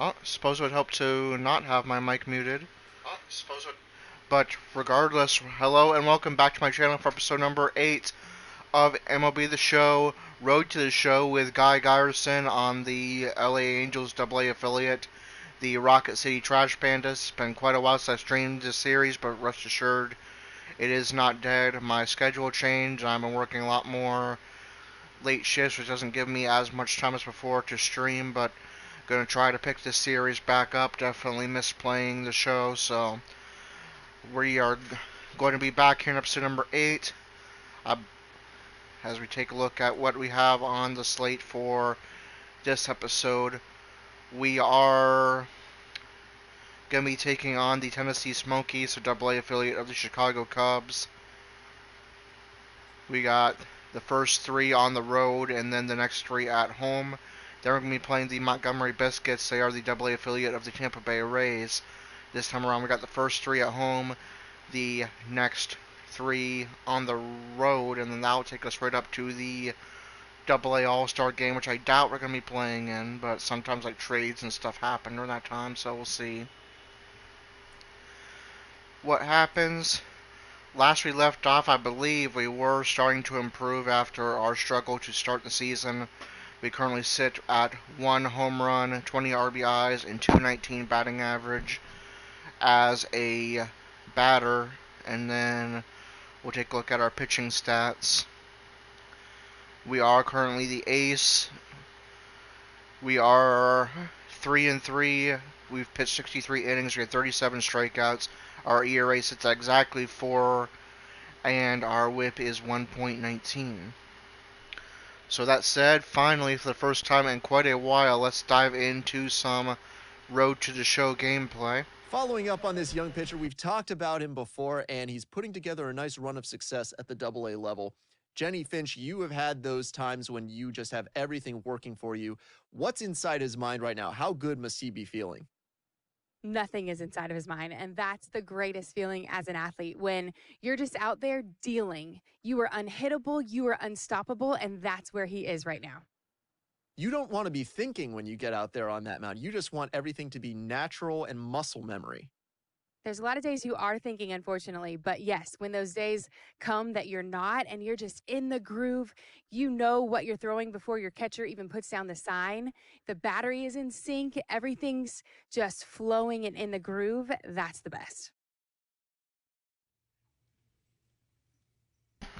Oh, suppose it would help to not have my mic muted. But regardless, hello and welcome back to my channel for episode number 8 of MLB The Show, Road to the Show with Guyerson on the LA Angels AA affiliate, the Rocket City Trash Pandas. It's been quite a while since I streamed this series, but rest assured, it is not dead. My schedule changed, and I've been working a lot more late shifts, which doesn't give me as much time as before to stream, but gonna try to pick this series back up. Definitely miss playing the show, so we are going to be back here in episode number 8 uh, as we take a look at what we have on the slate for this episode. We are going to be taking on the Tennessee Smokies, a AA affiliate of the Chicago Cubs. We got the first 3 on the road and then the next 3 at home. They're going to be playing the Montgomery Biscuits. They are the AA affiliate of the Tampa Bay Rays. This time around, we got the first 3 at home, the next 3 on the road, and then that will take us right up to the AA All-Star game, which I doubt we're going to be playing in, but sometimes like trades and stuff happen during that time, so we'll see what happens. Last we left off, I believe we were starting to improve after our struggle to start the season. We currently sit at 1 home run, 20 RBIs, and 219 batting average as a batter, and then we'll take a look at our pitching stats. We are currently the ace. We are 3-3. We've pitched 63 innings. We had 37 strikeouts. Our ERA sits at exactly 4, and our WHIP is 1.19. So that said, finally, for the first time in quite a while, let's dive into some Road to the Show gameplay. Following up on this young pitcher, we've talked about him before, and he's putting together a nice run of success at the AA level. Jenny Finch, you have had those times when you just have everything working for you. What's inside his mind right now? How good must he be feeling? Nothing is inside of his mind. And that's the greatest feeling as an athlete, when you're just out there dealing. You are unhittable, you are unstoppable, and that's where he is right now. You don't want to be thinking when you get out there on that mound. You just want everything to be natural and muscle memory. There's a lot of days you are thinking, unfortunately, but yes, when those days come that you're not and you're just in the groove, you know what you're throwing before your catcher even puts down the sign. The battery is in sync, everything's just flowing and in the groove. That's the best.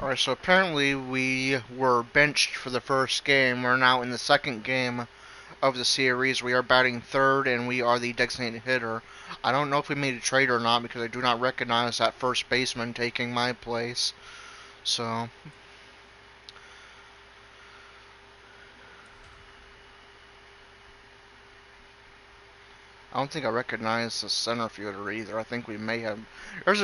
Alright, so apparently we were benched for the first game. We're now in the second game of the series. We are batting third, and we are the designated hitter. I don't know if we made a trade or not, because I do not recognize that first baseman taking my place. So I don't think I recognize the center fielder either. I think we may have. There's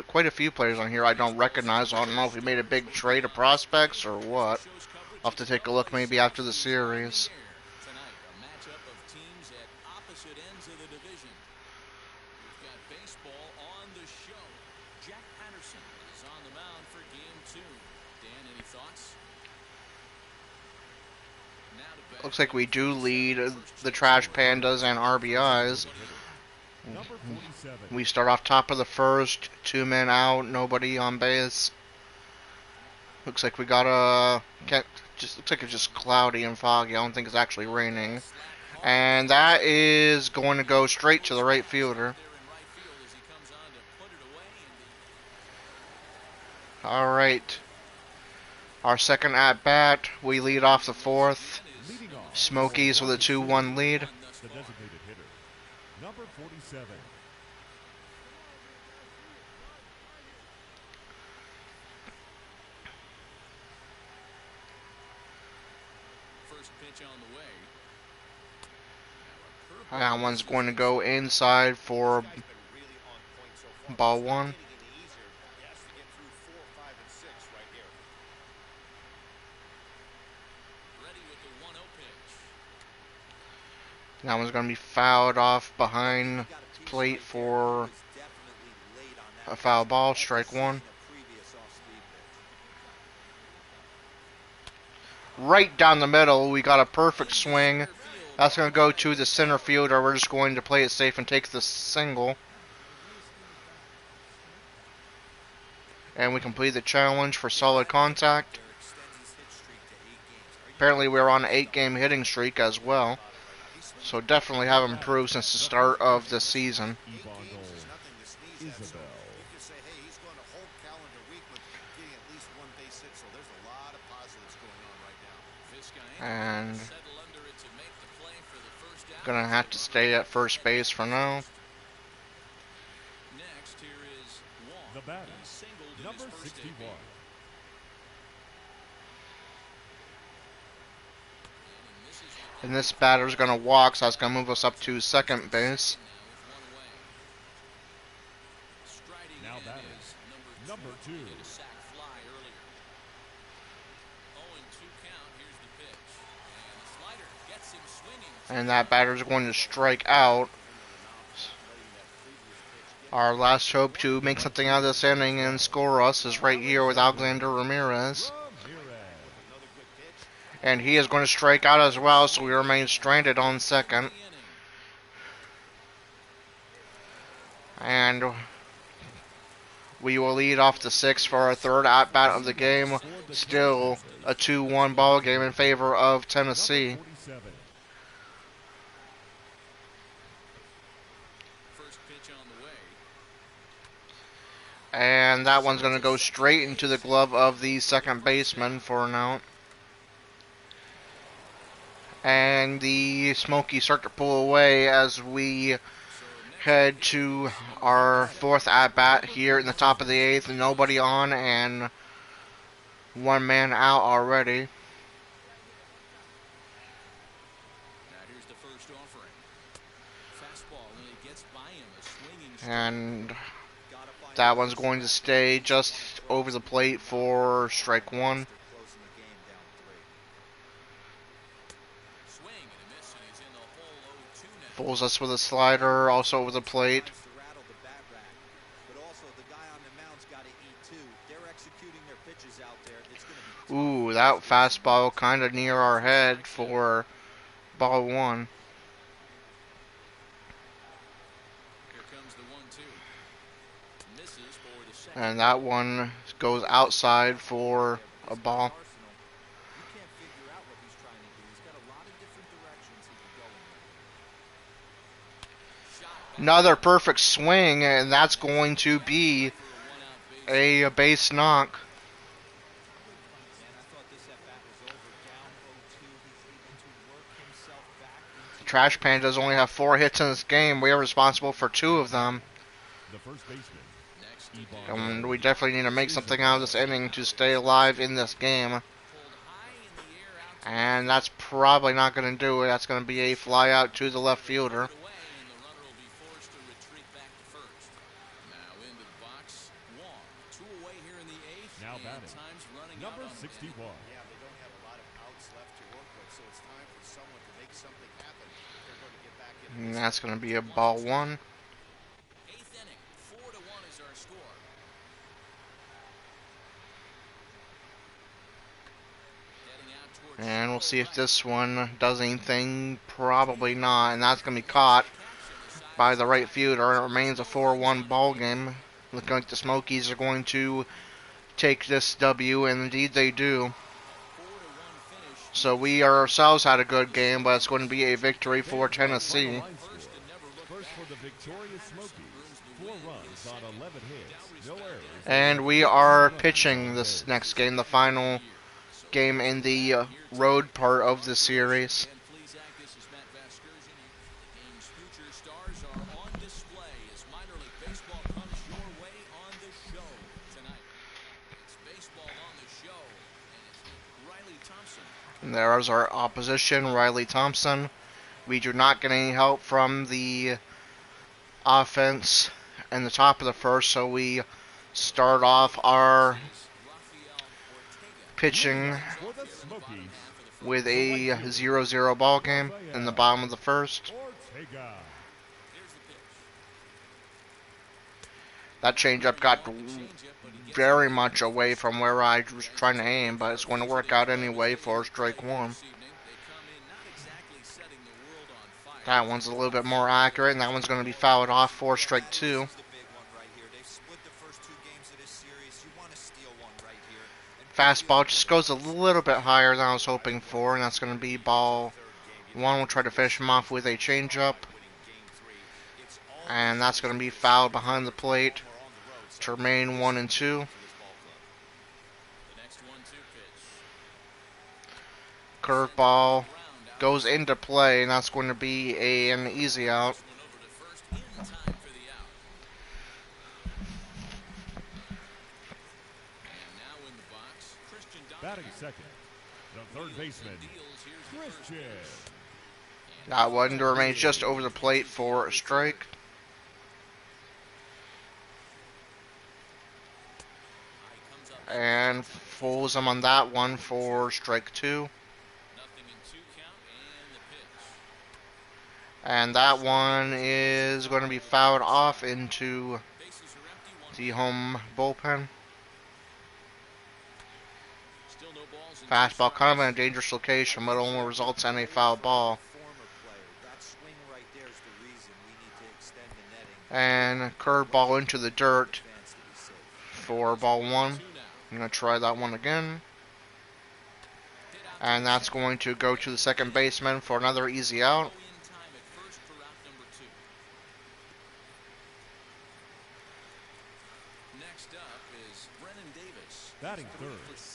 quite a few players on here I don't recognize. I don't know if we made a big trade of prospects or what. I'll have to take a look maybe after the series. Looks like we do lead the Trash Pandas and RBIs. We start off top of the first, 2 men out, nobody on base. Looks like we got looks like it's just cloudy and foggy. I don't think it's actually raining. And that is going to go straight to the right fielder. Alright. Our second at bat, we lead off the fourth. Smokies with a 2-1 lead. The designated hitter, number 47. First pitch on the way. That one's going to go inside for ball 1. That one's going to be fouled off behind plate for a foul ball, strike 1. Right down the middle, we got a perfect swing. That's going to go to the center fielder. We're just going to play it safe and take the single. And we complete the challenge for solid contact. Apparently we're on an 8-game hitting streak as well. So definitely have improved since the start of the season. And gonna have to stay at first base for now. The batter, number 61. And this batter's gonna walk, so that's gonna move us up to second base. Now batting, number 2. And that batter's going to strike out. Our last hope to make something out of this inning and score us is right here with Alexander Ramirez. And he is going to strike out as well, so we remain stranded on second. And we will lead off the sixth for our third at-bat of the game. Still a 2-1 ball game in favor of Tennessee. And that one's going to go straight into the glove of the second baseman for an out. And the Smokies start to pull away as we head to our fourth at-bat here in the top of the eighth. Nobody on and one man out already. And that one's going to stay just over the plate for strike one. Fools us with a slider, also over the plate. Ooh, that fastball kind of near our head for ball one. And that one goes outside for a ball. Another perfect swing, and that's going to be a base knock. Trash Pandas only have 4 hits in this game. We are responsible for 2 of them. And we definitely need to make something out of this inning to stay alive in this game. And that's probably not going to do it. That's going to be a fly out to the left fielder. Now batting, number 61. And that's going to be a ball one. And we'll see if this one does anything. Probably not. And that's going to be caught by the right fielder. It remains a 4-1 ball game. Looking like the Smokies are going to take this W, and indeed they do. So we ourselves had a good game, but it's going to be a victory for Tennessee. First for the victorious Smokies, 4 runs on 11 hits, no errors. And we are pitching this next game, the final game in the road part of the series. And there's our opposition, Riley Thompson. We do not get any help from the offense in the top of the first, so we start off our pitching with a 0-0 ball game in the bottom of the first. That changeup got very much away from where I was trying to aim, but it's going to work out anyway for strike one. That one's a little bit more accurate, and that one's going to be fouled off for strike two. Fastball just goes a little bit higher than I was hoping for, and that's going to be ball one. We'll try to finish him off with a changeup. And that's going to be fouled behind the plate to remain 1-2. Curveball goes into play, and that's going to be an easy out. Batting second, the third baseman, Christian. That one remains just over the plate for a strike. And fools him on that one for strike two. And that one is going to be fouled off into the home bullpen. Fastball kind of in a dangerous location, but only results in a foul ball. And curveball into the dirt for ball one. I'm going to try that one again. And that's going to go to the second baseman for another easy out.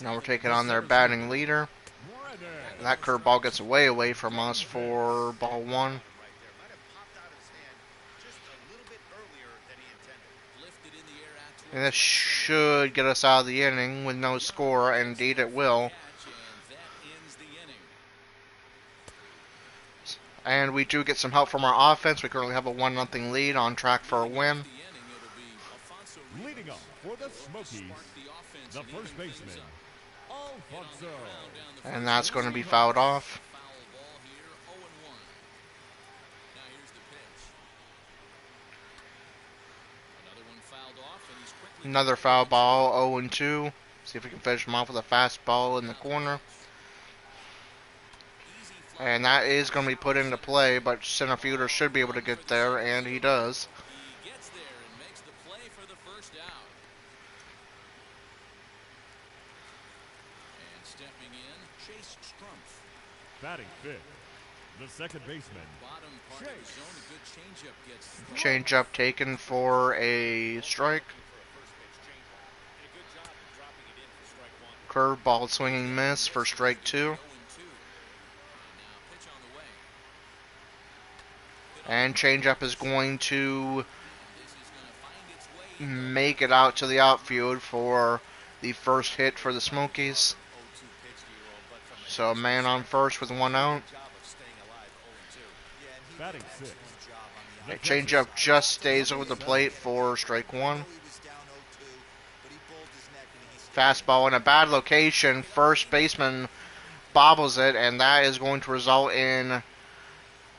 Now we're taking on their batting leader. And that curveball gets away from us for ball one. And this should get us out of the inning with no score, and indeed it will. And we do get some help from our offense. We currently have a 1-0 lead, on track for a win. Leading off for the Smokies, the first baseman, Alfonso. And that's going to be fouled off. Another foul ball, 0-2. See if we can finish him off with a fastball in the corner. And that is going to be put into play, but center fielder should be able to get there, and he does. Batting fifth, the second baseman, Changeup taken for a strike. Curveball swinging miss for strike two. And changeup is going to make it out to the outfield for the first hit for the Smokies. So a man on first with one out. batting sixth, A changeup just stays over the plate for strike one. Fastball in a bad location. First baseman bobbles it, and that is going to result in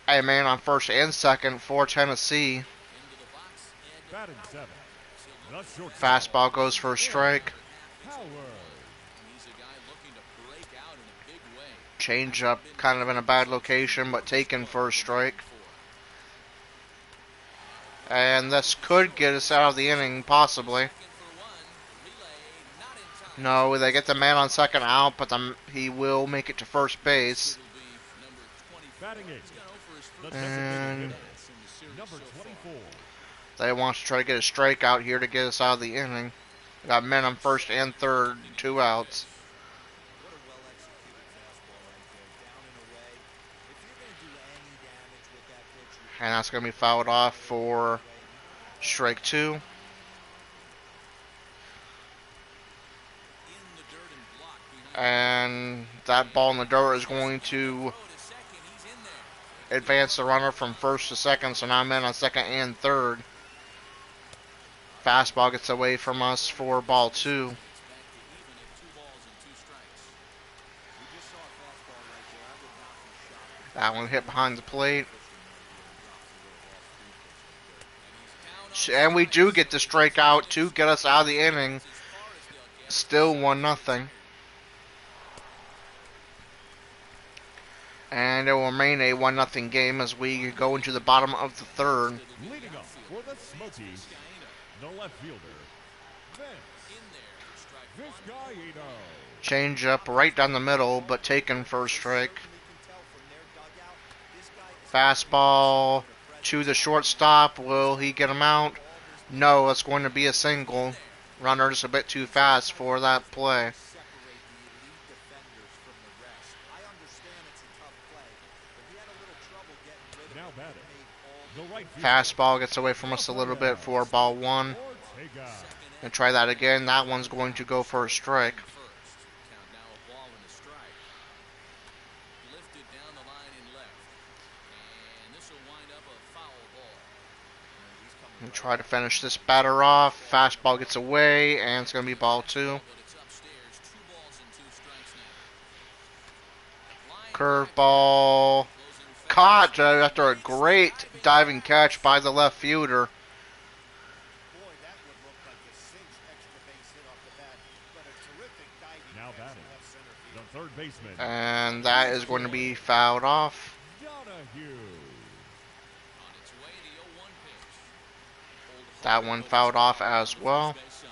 a man on first and second for Tennessee. batting seventh, the shortstop, Fastball goes for a strike. Howard. Changeup kind of in a bad location, but taken for a strike. And this could get us out of the inning, possibly. No, they get the man on second out, but he will make it to first base. Batting eighth, the And designated hitter, number 24. they want to try to get a strikeout here to get us out of the inning. We got men on first and third, 2 outs. And that's going to be fouled off for strike two. And that ball in the dirt is going to advance the runner from first to second, so now men on second and third. Fastball gets away from us for ball two. That one hit behind the plate. And we do get the strikeout to get us out of the inning. Still 1-0. And it will remain a 1-0 game as we go into the bottom of the third. Leading off for the Smokies, the left fielder, Vince Guyerson. Change up right down the middle, but taken first strike. Fastball to the shortstop. Will he get him out? No, it's going to be a single. Runner's a bit too fast for that play. Now batting, the right fielder, Fastball gets away from us a little bit for ball one. Ortega. And try that again. That one's going to go for a strike. Count now a ball and a strike. Lifted down the line in left. And this will wind up a foul ball. And try to finish this batter off. Fastball gets away, and it's going to be ball two. But it's upstairs. 2 balls and 2 strikes now. Line Curveball caught after a great diving catch by the left fielder. Now batting, the third baseman, And that is going to be fouled off. Donahue. on its way, the 0-1 pitch. Hold That one fouled off as well. base side.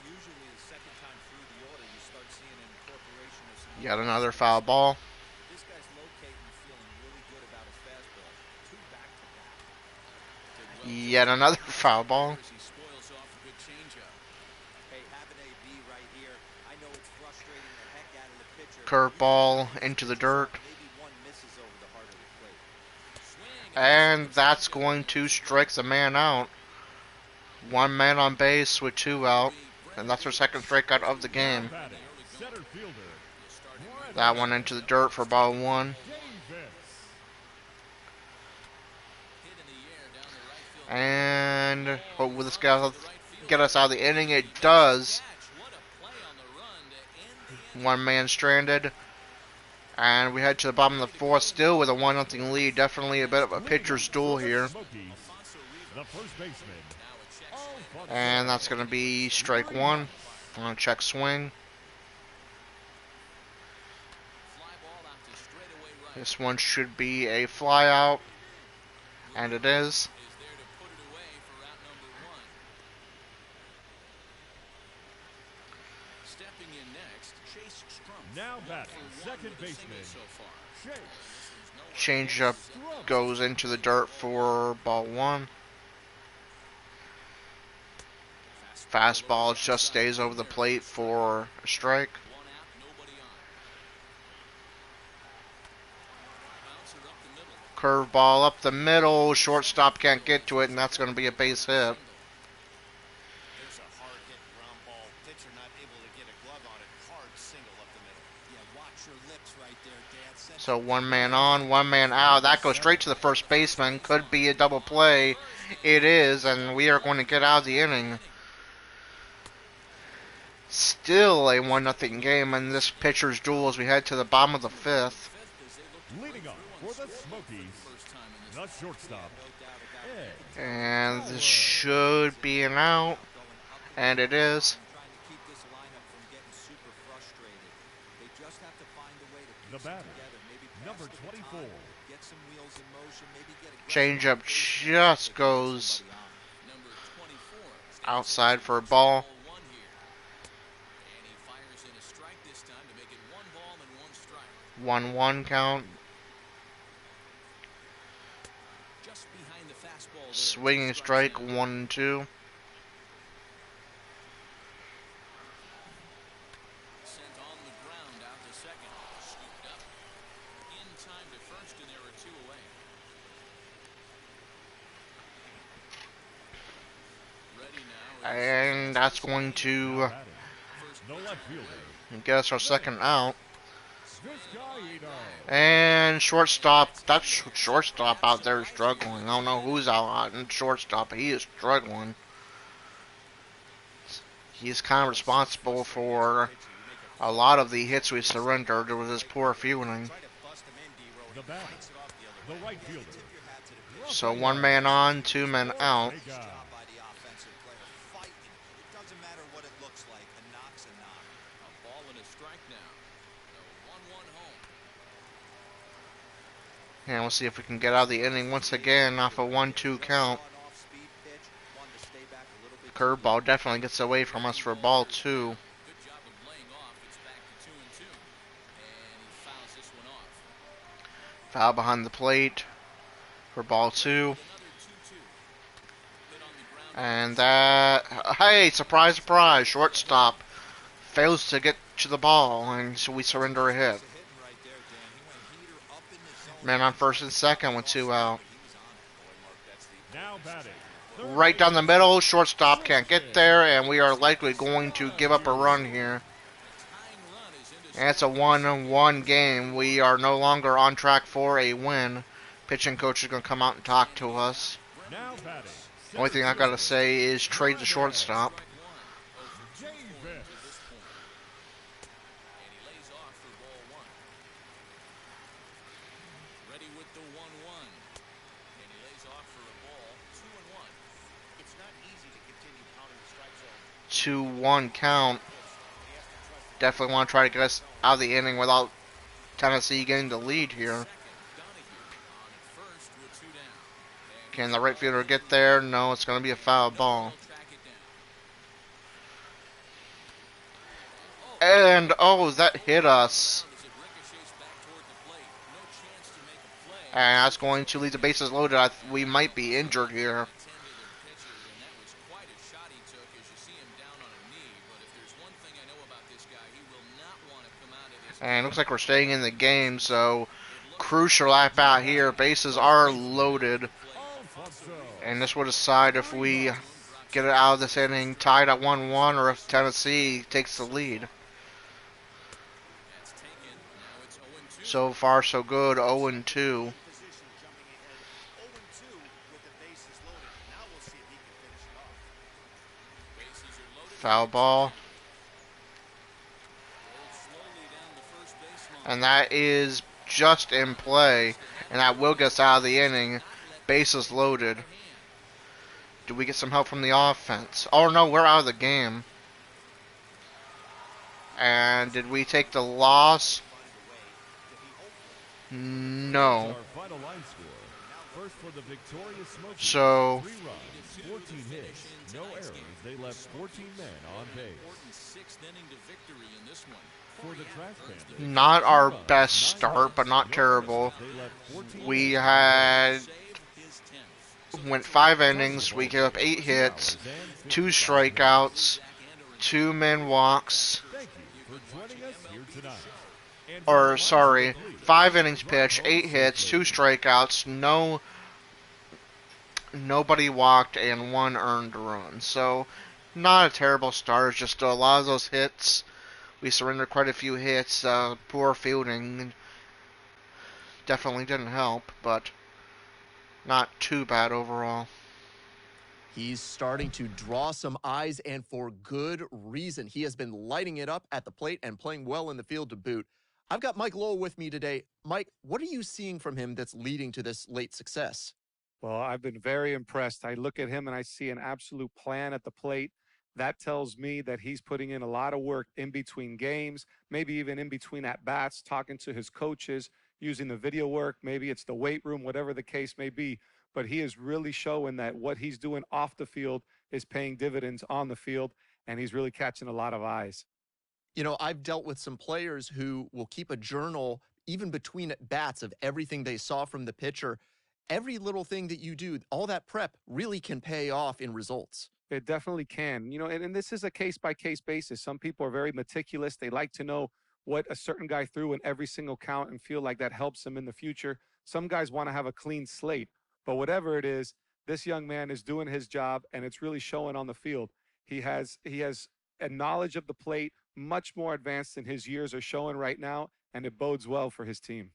Usually the second time through the order, you start seeing an incorporation of some. Yet another foul ball. This guy's locating and feeling really good about his fastball. 2 back-to-back. Yet another foul ball. He spoils off a good changeup. Hey, have an AB right here. I know it's frustrating the heck out of the pitcher. Curveball into the dirt. Maybe one misses over the heart of the plate. Swing. And that's going to strike the man out. 1 man on base with 2 out. And that's our second strikeout of the game. Batting, center fielder, That one into the dirt for ball 1. Davis. Hit in the air down the right field. And will this get us out of the inning? It does. Catch. What a play on the run to end the 1 man stranded. And we head to the bottom of the 4th, still with a 1-0 lead. Definitely a bit of a pitcher's duel here. Smokies, the first baseman, Alfonso. And that's going to be strike 1 on a check swing. fly ball out to straightaway right. This one should be a fly out. And it is. Is there to put it away for out number 1. Stepping in next, Chase Strump. Now batting, second With a single baseman, so far. Chase. Changeup goes into the dirt for ball 1. Fastball just stays over the plate for a strike. 1 out, nobody on. Bouncer up the middle. Curveball up the middle. Shortstop can't get to it, and that's going to be a base hit. There's a hard-hit ground ball. Pitcher not able to get a glove on it. Hard single up the middle. Yeah, watch your lips right there, Dad. So 1 man on, 1 man out. That goes straight to the first baseman. Could be a double play. It is, and we are going to get out of the inning. Still a 1-0 game in this pitcher's duel as we head to the bottom of the 5th. Leading off for the Smokies, the shortstop, Ed. And this should be an out. And it is. Trying to keep this lineup from getting super frustrated. They just have to find a way to The piece it batter, together. Maybe pass number the 24. baton, get some wheels in motion, maybe get aggressive Changeup on base. just goes Number 24. outside for a ball. 1 here. And he fires in a strike this time to make it 1 ball and 1 strike. 1-1 count. Just behind the fastball there. Swinging strike 1-2. Sent on the ground out to second. Scooped up. In time to first, and there are 2 away. Ready now. And that's going to Now batting, the left fielder, get us our second out. Vince Guyerson. And shortstop, that shortstop out there is struggling. I don't know who's out in shortstop, but he is struggling. He's kind of responsible for a lot of the hits we surrendered with his poor fielding. Try to bust him in, D-Row. The batter, Takes it off the other the way. right fielder, Tip your hat to the pitcher. So 1 man on, 2 men out. Ortega. Job by the offensive player. Fighting. It doesn't matter what it looks like. A knock's a knock. A ball and a strike now. The 1-1 home. And we'll see if we can get out of the inning once again off a 1-2 count. Curveball definitely gets away from us for ball 2. Good job of laying off. It's back to 2-2. And he fouls this one off. Foul behind the plate for ball 2. Another 2-2. Hit on the ground. And that, hey, surprise, surprise, shortstop fails to get to the ball, and so we surrender a hit. Man on first and second with 2 out. Now batting. Right down the middle, shortstop can't get there, and we are likely going to give up a run here. And it's a 1-1 game. We are no longer on track for a win. Pitching coach is going to come out and talk to us. Now batting. Only thing I got to say is trade the shortstop. Ready with the 1-1. And he lays off for a ball. 2-1. It's not easy to continue pounding the strike zone. 2-1 count. Definitely want to try to get us out of the inning without Tennessee getting the lead here. Can the right fielder get there? No, it's going to be a foul ball. And, oh, that hit us. And that's going to leave the bases loaded. We might be injured here. And it looks like we're staying in the game, so crucial at bat here. Bases are loaded. And this will decide if we get it out of this inning tied at 1-1 or if Tennessee takes the lead. So far, so good. 0-2. Foul ball. And that is just in play. And that will get us out of the inning. Bases loaded. Do we get some help from the offense? Oh no, we're out of the game. And did we take the loss? No. First for the victorious Smokies. So 3 runs, 14 hits, no errors. They left 14 men on base. For the Trash Panthers, not our best start, but not terrible. We went 5 innings. We gave up 8 hits, 2 strikeouts, 2 men walks. thank you for joining us here tonight. And Or sorry, 5 innings pitched, 8 hits, 2 strikeouts, nobody walked, and 1 earned run. So not a terrible start. Just a lot of those hits. We surrendered quite a few hits. Poor fielding definitely didn't help, but not too bad overall. He's starting to draw some eyes, and for good reason. He has been lighting it up at the plate and playing well in the field to boot. I've got Mike Lowell with me today. Mike, what are you seeing from him that's leading to this late success? Well, I've been very impressed. I look at him and I see an absolute plan at the plate. That tells me that he's putting in a lot of work in between games, maybe even in between at bats, talking to his coaches, using the video work. Maybe it's the weight room, whatever the case may be. But he is really showing that what he's doing off the field is paying dividends on the field, and he's really catching a lot of eyes. You know, I've dealt with some players who will keep a journal even between at bats of everything they saw from the pitcher. Every little thing that you do, all that prep really can pay off in results. It definitely can. You know, and this is a case-by-case basis. Some people are very meticulous. They like to know what a certain guy threw in every single count and feel like that helps them in the future. Some guys want to have a clean slate. But whatever it is, this young man is doing his job, and it's really showing on the field. He has a knowledge of the plate much more advanced than his years are showing right now, and it bodes well for his team.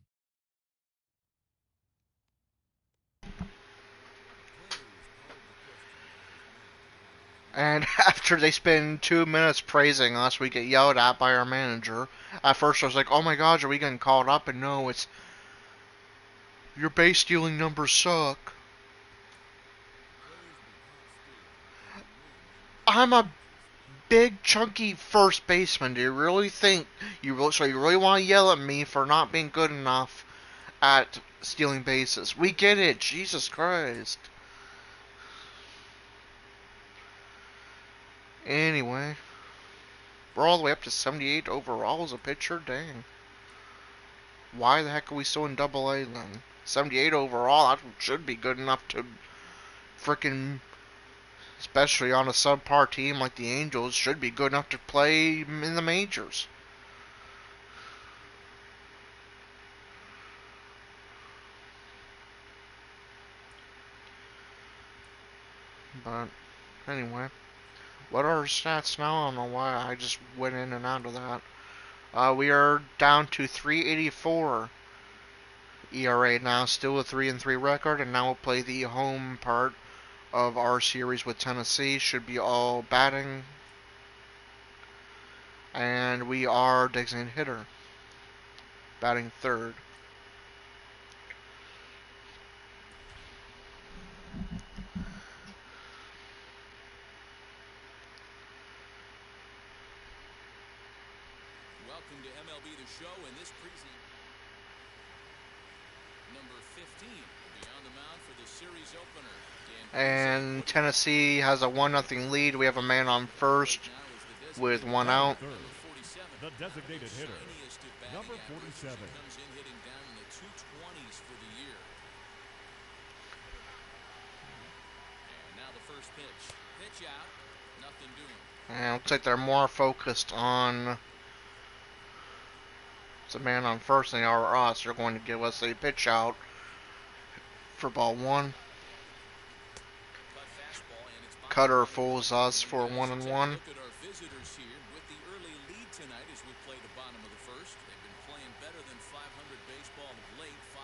And after they spend 2 minutes praising us, we get yelled at by our manager. At first I was like, oh my gosh, are we getting called up? And no, it's, your base stealing numbers suck. I'm a big, chunky first baseman. Do you really think, so you really want to yell at me for not being good enough at stealing bases. We get it. Jesus Christ. Anyway, we're all the way up to 78 overall as a pitcher. Dang. Why the heck are we still in Double A then? 78 overall. That should be good enough to frickin', especially on a subpar team like the Angels, should be good enough to play in the majors. But anyway, what are our stats now? I don't know why I just went in and out of that. We are down to 384 ERA now, still a 3-3 record, and now we'll play the home part of our series with Tennessee. Should be all batting, and we are designated hitter, batting third. Welcome to MLB The Show in this preseason. Number 15 will be on the mound for the series opener. And Tennessee has a 1-0 lead. We have a man on first with one out. The designated hitter, number 47. Comes in hitting down in the 220s for the year. And now the first pitch. Pitch out. Nothing doing. And it looks like they're more focused on the man on first than they are us. They're going to give us a pitch out for ball one. Cutter fools us for 1-1. Look at our visitors here with the early lead tonight as we play the bottom of the first. They've been playing better than 500 baseball of late, 5-3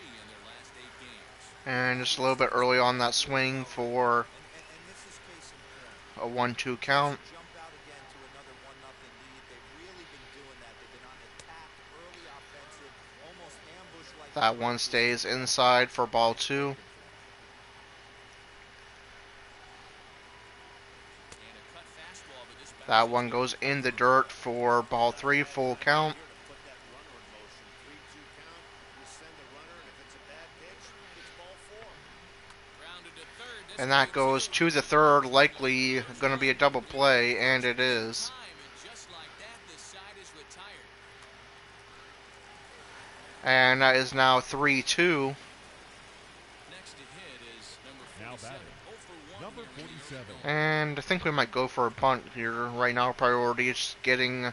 in their last 8 games. And just a little bit early on that swing for a 1-2 count. That one stays inside for ball two. That one goes in the dirt for ball three, full count. And that goes to the third, likely going to be a double play, and it is. And that is now 3-2. Now batting, number 47. And I think we might go for a bunt here. Right now, priority is getting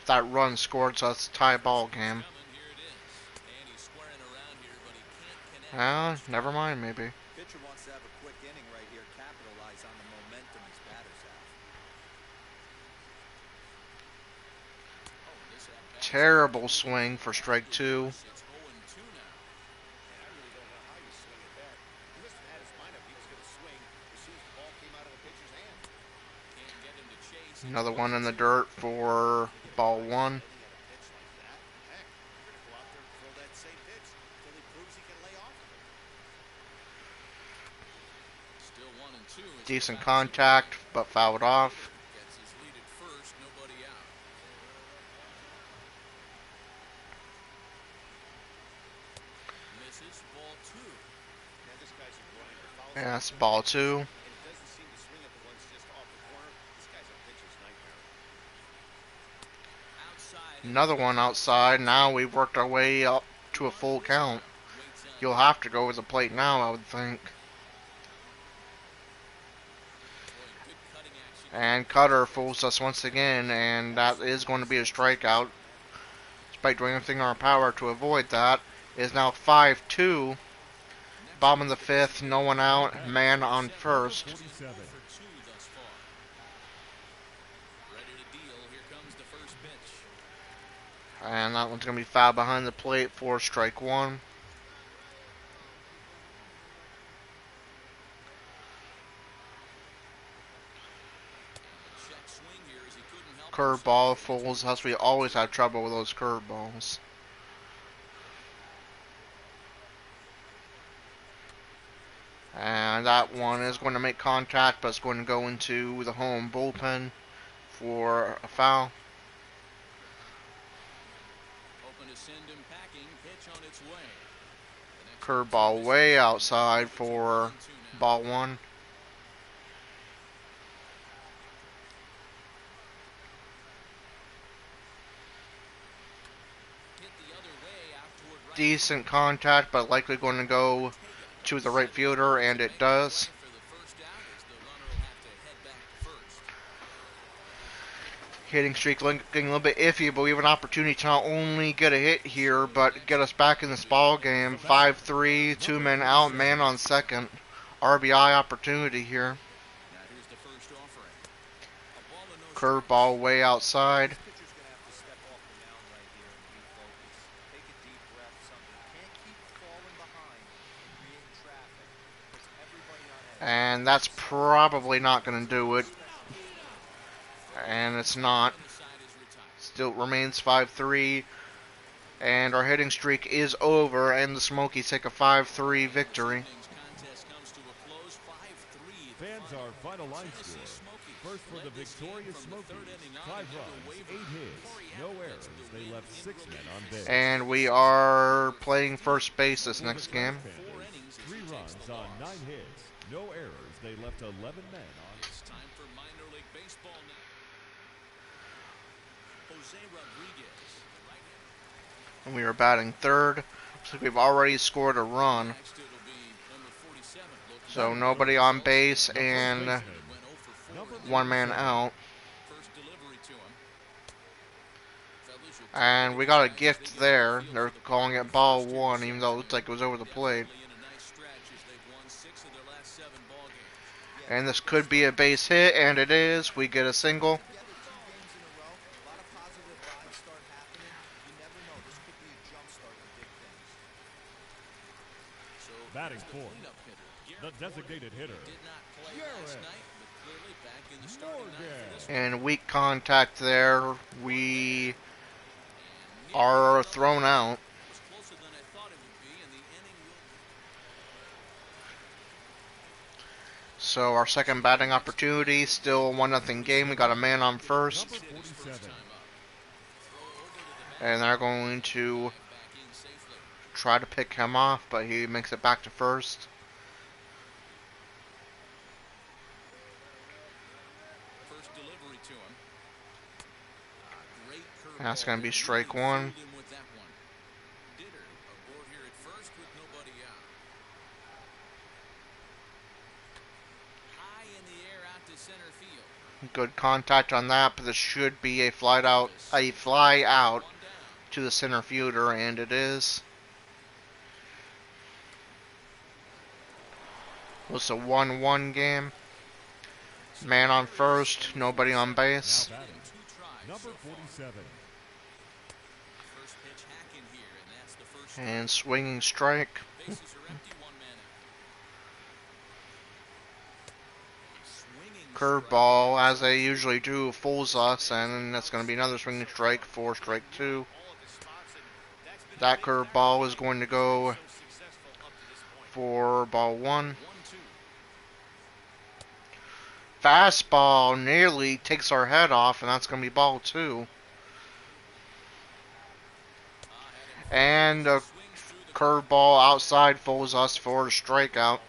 that run scored, so it's a tie ball game. Never mind, maybe. Pitcher wants to have a quick inning right here, capitalize on the momentum his batters have. Terrible swing for strike two. Another one in the dirt for ball one. Decent contact, but fouled off. Yeah, that's ball two. Another one outside. Now we've worked our way up to a full count. You'll have to go with the plate now, I would think. And Cutter fools us once again, and that is going to be a strikeout. Despite doing everything in our power to avoid that, it is now 5-2. Bottom of the fifth, no one out, man on first. And that one's going to be fouled behind the plate for strike one. Curveball fools us. We always have trouble with those curveballs. And that one is going to make contact, but it's going to go into the home bullpen for a foul. its way. Curveball way outside for ball one. Decent contact, but likely going to go to the right fielder, and it does. Hitting streak looking a little bit iffy, but we have an opportunity to not only get a hit here, but get us back in this ball game. 5-3, 2 men out, man on second. RBI opportunity here. Curveball way outside. And that's probably not going to do it. And it's not. Still remains 5-3. And our hitting streak is over, and the Smokies take a 5-3 victory. Fans, our final line score. First for the victorious Smokies, 5 runs, 8 hits, no errors. They left 6 men on base. And we are playing first base this next game. 3 runs on 9 hits, no errors. They left 11 men on. It's time for minor league baseball now. Jose Rodriguez. And we are batting third. Looks like we've already scored a run. So nobody on base and 1 man out. And we got a gift there. They're calling it ball one, even though it looked like it was over the plate. And this could be a base hit, and it is. We get a single. Batting fourth, the designated hitter, And weak contact there. We are thrown out. So our second batting opportunity, still 1-0 game. We got a man on first. And they're going to try to pick him off, but he makes it back to first. That's going to be strike one. Good contact on that, but this should be a fly out to the center fielder, and it is. It's a 1-1 game. Man on first, nobody on base. number 47. And swinging strike. Curveball, as they usually do, fools us, and that's going to be another swinging strike for strike two. That curveball is going to go for ball one. Fastball nearly takes our head off, and that's going to be ball two. And a curveball outside fools us for a strikeout.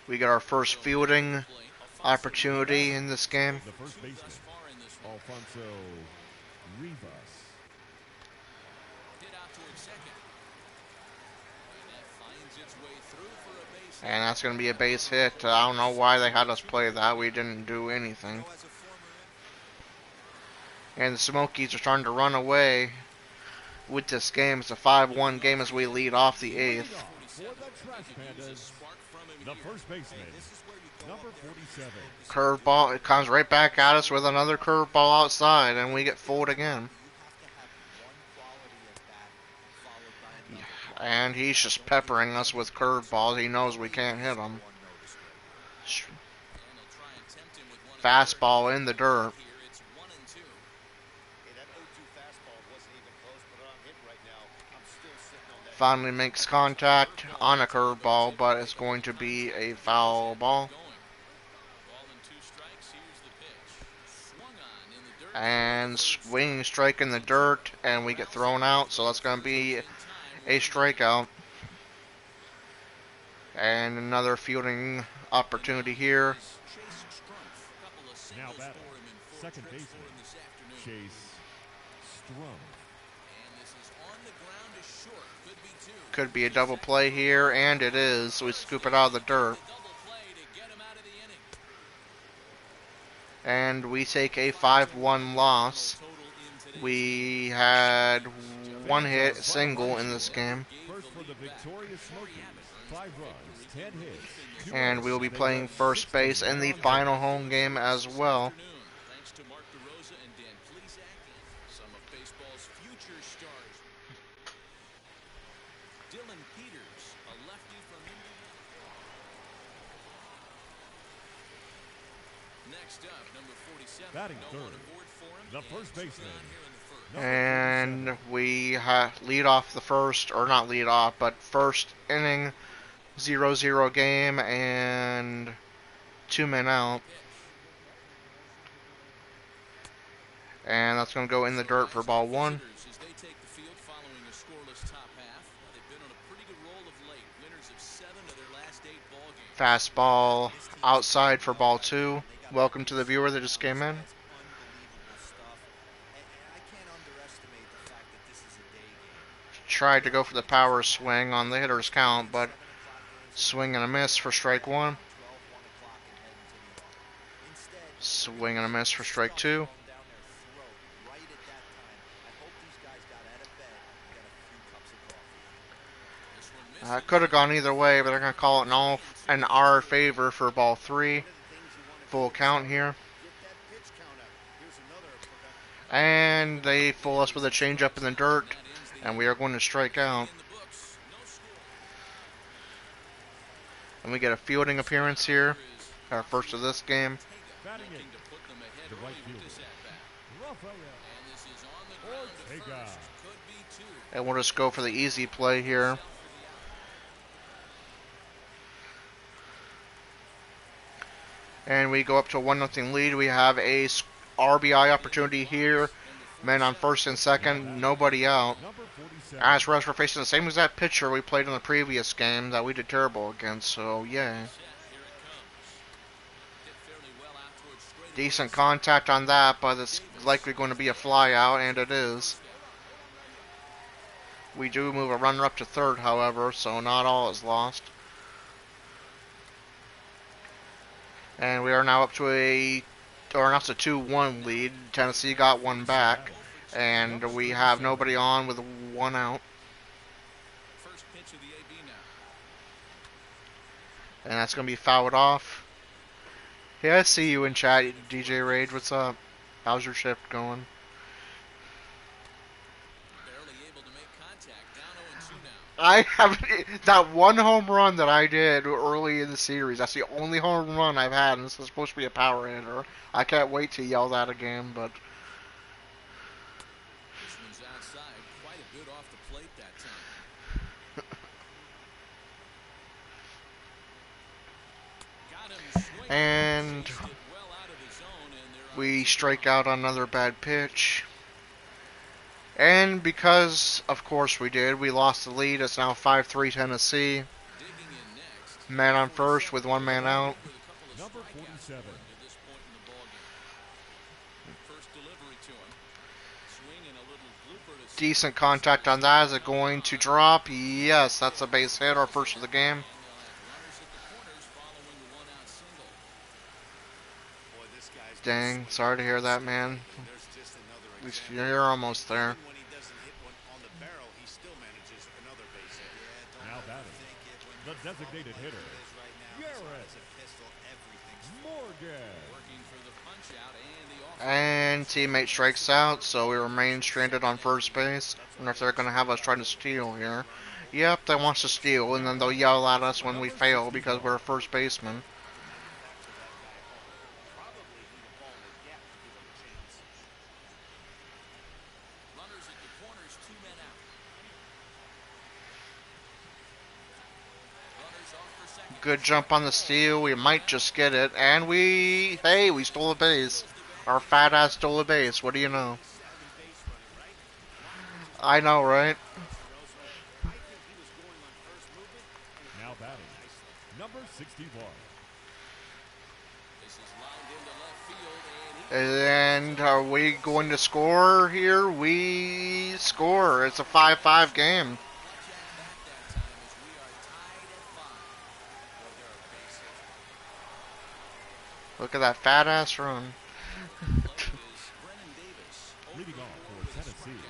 We get our first fielding opportunity in this game. The first baseman, Alfonso Rivas. And that's going to be a base hit. I don't know why they had us play that. We didn't do anything. And the Smokies are starting to run away with this game. It's a 5-1 game as we lead off the eighth. The first baseman, number 47. Curveball, it comes right back at us with another curveball outside, and we get fooled again. And he's just peppering us with curveballs. He knows we can't hit him. Fastball in the dirt. Finally makes contact on a curveball, but it's going to be a foul ball. And swinging strike in the dirt, and we get thrown out, so that's going to be a strikeout. And another fielding opportunity here. Now batting, second baseman, Chase Strum. Could be a double play here, and it is. So we scoop it out of the dirt. And we take a 5-1 loss. We had one hit, single in this game. First for the victorious Smokies, 5 runs, 10 hits. And we will be playing first base in the final home game as well. Thanks to Mark DeRosa and Dan Plesac, some of baseball's future stars. Dylan Peters, a lefty from Indiana. Next up, number 47. Batting No one third, aboard for him, the first and baseman. And we lead off the first, or not lead off, but first inning, 0-0 game, and 2 men out. And that's going to go in the dirt for ball 1. As they take the field following a scoreless top half. They've been on a pretty good roll of late. Winners of 7 of their last 8 ball games. Fastball outside for ball 2. Welcome to the viewer that just came in. Tried to go for the power swing on the hitter's count, but swing and a miss for strike 1. Swing and a miss for strike 2. Could have gone either way, but they're going to call it in our favor for ball 3. Full count here. And they fool us with a changeup in the dirt, and we are going to strike out. And we get a fielding appearance here, our first of this game. Batting in, the right fielder, Ortega. And we'll just go for the easy play here. And we go up to a 1-0 lead. We have a RBI opportunity here. Men on first and second, nobody out. As for us, we're facing the same exact pitcher we played in the previous game that we did terrible against, so yeah. Decent contact on that, but it's likely going to be a fly out, and it is. We do move a runner up to third, however, so not all is lost. And we are now up to a 2-1 lead. Tennessee got one back, and we have nobody on with 1 out. First pitch of the AB now. And that's going to be fouled off. Yeah, I see you in chat, DJ Rage. What's up? How's your shift going? Barely able to make contact. Down 0-2 now. I haven't. That one home run that I did early in the series, that's the only home run I've had, and this is supposed to be a power hitter. I can't wait to yell that again, but. This one's outside. Quite a bit off the plate that time. Got him swinging. And Chased it well out of his zone, and they're on we strike out on another bad pitch. And because, of course we did, we lost the lead. It's now 5-3 Tennessee. digging in next. Man on first with 1 man out. With a couple of Number strikeouts 47. at this point in the ballgame. First delivery to him. Swing and a little blooper to Decent contact on that. Is it going to drop? Yes, that's a base hit, our first of the game. and they'll have runners at the corners following the 1-out single. Boy, this guy's Dang, sorry to hear that, man. There's just another At least example. you're almost there. Even when he doesn't hit one on the barrel, he still manages another base hit. Now batting, the designated hitter, Guyerson. Morgan. Working for the punch out and the off. And teammate strikes out, so we remain stranded on first base. I wonder if they're going to have us trying to steal here. Yep, they want us to steal, and then they'll yell at us when we fail because we're a first baseman. Runners at the corners, 2 men out. Runners off for second. Good jump on the steal. We might just get it, and we stole a base. Our fat ass stole a base. What do you know? I know, right? Now batting, number 61. This is lined into left field, And are we going to score here? We score. It's a 5-5 game. Jack back that time as we are tied at 5. Boy, there are base hits. Look at that fat ass run. Leading off for Tennessee.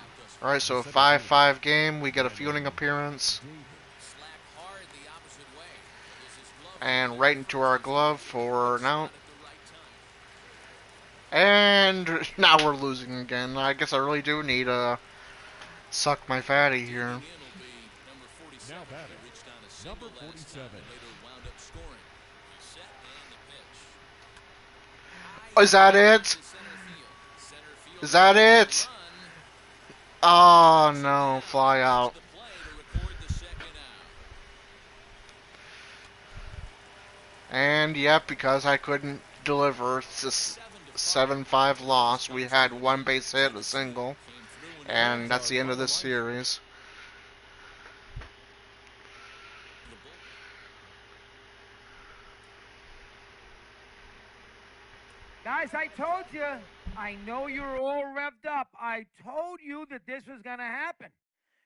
Alright, so a 5-5 game. We get a fielding appearance. Slack hard the opposite way. This is glove And right into our glove for an out. at the right time. And now we're losing again. I guess I really do need to suck my fatty here. In will be number 47. Now batting, He reached on a number single last 47. time and later wound up scoring. He's set and the pitch. Is that it? To center field. Center field Is that it? run. Oh no, fly out. The play to record the second out. And yep, because I couldn't deliver, it's a 7-5 loss. We had one base hit, a single, and that's the end of this series. Guys, I told you. I know you're all revved up. I told you that this was going to happen.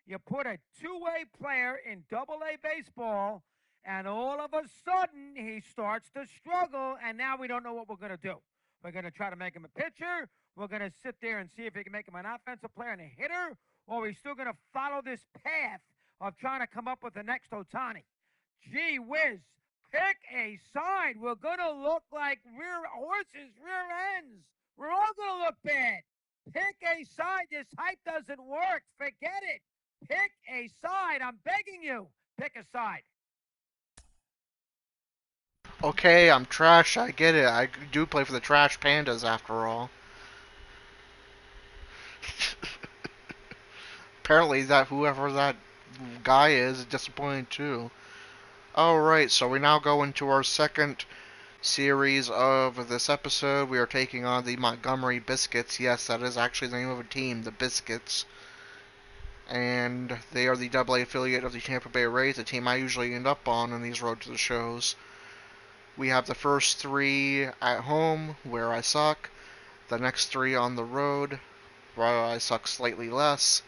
You put a two-way player in Double-A baseball, and all of a sudden he starts to struggle, and now we don't know what we're going to do. We're going to try to make him a pitcher. We're going to sit there and see if we can make him an offensive player and a hitter, or we're still going to follow this path of trying to come up with the next Ohtani. Gee whiz. Pick a side. We're going to look like rear ends. We're all going to look bad. Pick a side. This hype doesn't work. Forget it. Pick a side. I'm begging you. Pick a side. Okay, I'm trash, I get it. I do play for the Trash Pandas after all. Apparently that whoever that guy is disappointed too. Alright, so we now go into our second series of this episode. We are taking on the Montgomery Biscuits. Yes, that is actually the name of a team, the Biscuits. And they are the AA affiliate of the Tampa Bay Rays, the team I usually end up on in these road to the shows. We have the first 3 at home, where I suck. The next 3 on the road, where I suck slightly less.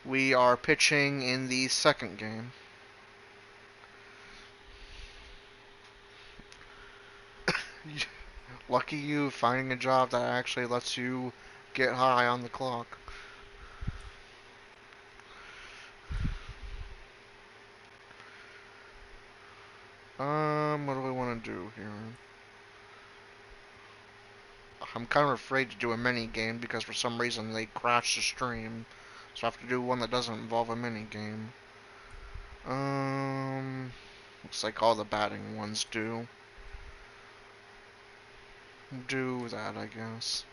We are pitching in the second game. Lucky you, finding a job that actually lets you get high on the clock. What do we want to do here? I'm kind of afraid to do a mini game because for some reason they crashed the stream. So I have to do one that doesn't involve a mini game. Looks like all the batting ones do. Do that, I guess.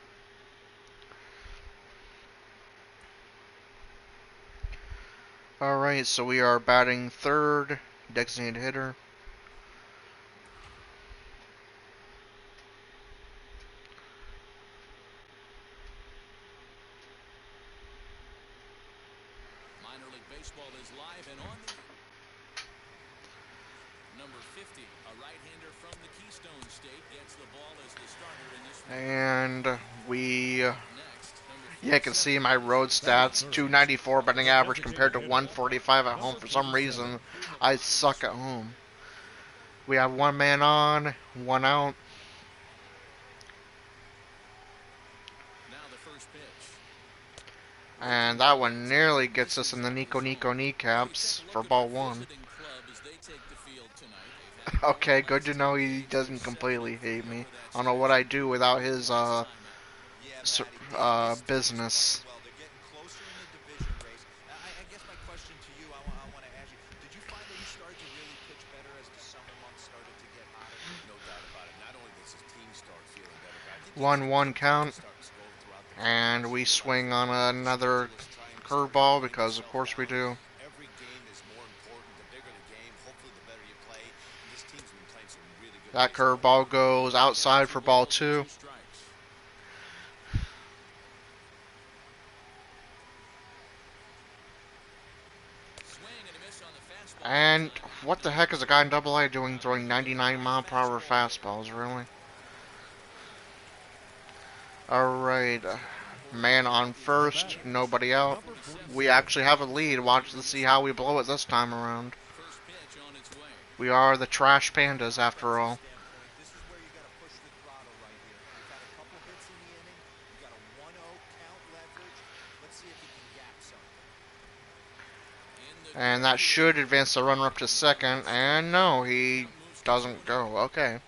Alright, so we are batting third, designated hitter. Minor League Baseball is live and on the number 50, a right-hander from the Keystone State, gets the ball as the starter in this one. And we... Next, Yeah, I can see my road stats, 294 batting average compared to 145 at home. For some reason, I suck at home. We have 1 man on, 1 out. now the first pitch. And that one nearly gets us in the Nico kneecaps for ball 1. Okay, good to know he doesn't completely hate me. I don't know what I'd do without his business. Well, they're getting closer in the division race. I guess my question to you, I want to ask you, did you find that he started to really pitch better as the summer months started to get hotter? No doubt about it. Not only does his team start feeling better, but I think 1-1 count. And we swing on another curveball because of course we do. every game is more important. The bigger the game, hopefully the better you play. And this team's been playing some really good That curveball goes outside for ball 2. And what the heck is a guy in Double A doing throwing 99-mile-per-hour fastballs, really? Alright, man on first, nobody out. We actually have a lead. Watch to see how we blow it this time around. We are the trash pandas, after all. This is where you got to push the throttle right here. You've had a couple hits in the inning. You got a 1-0 count leverage. Let's see if he can gap something. And that should advance the runner up to second. And no, he doesn't go. Okay.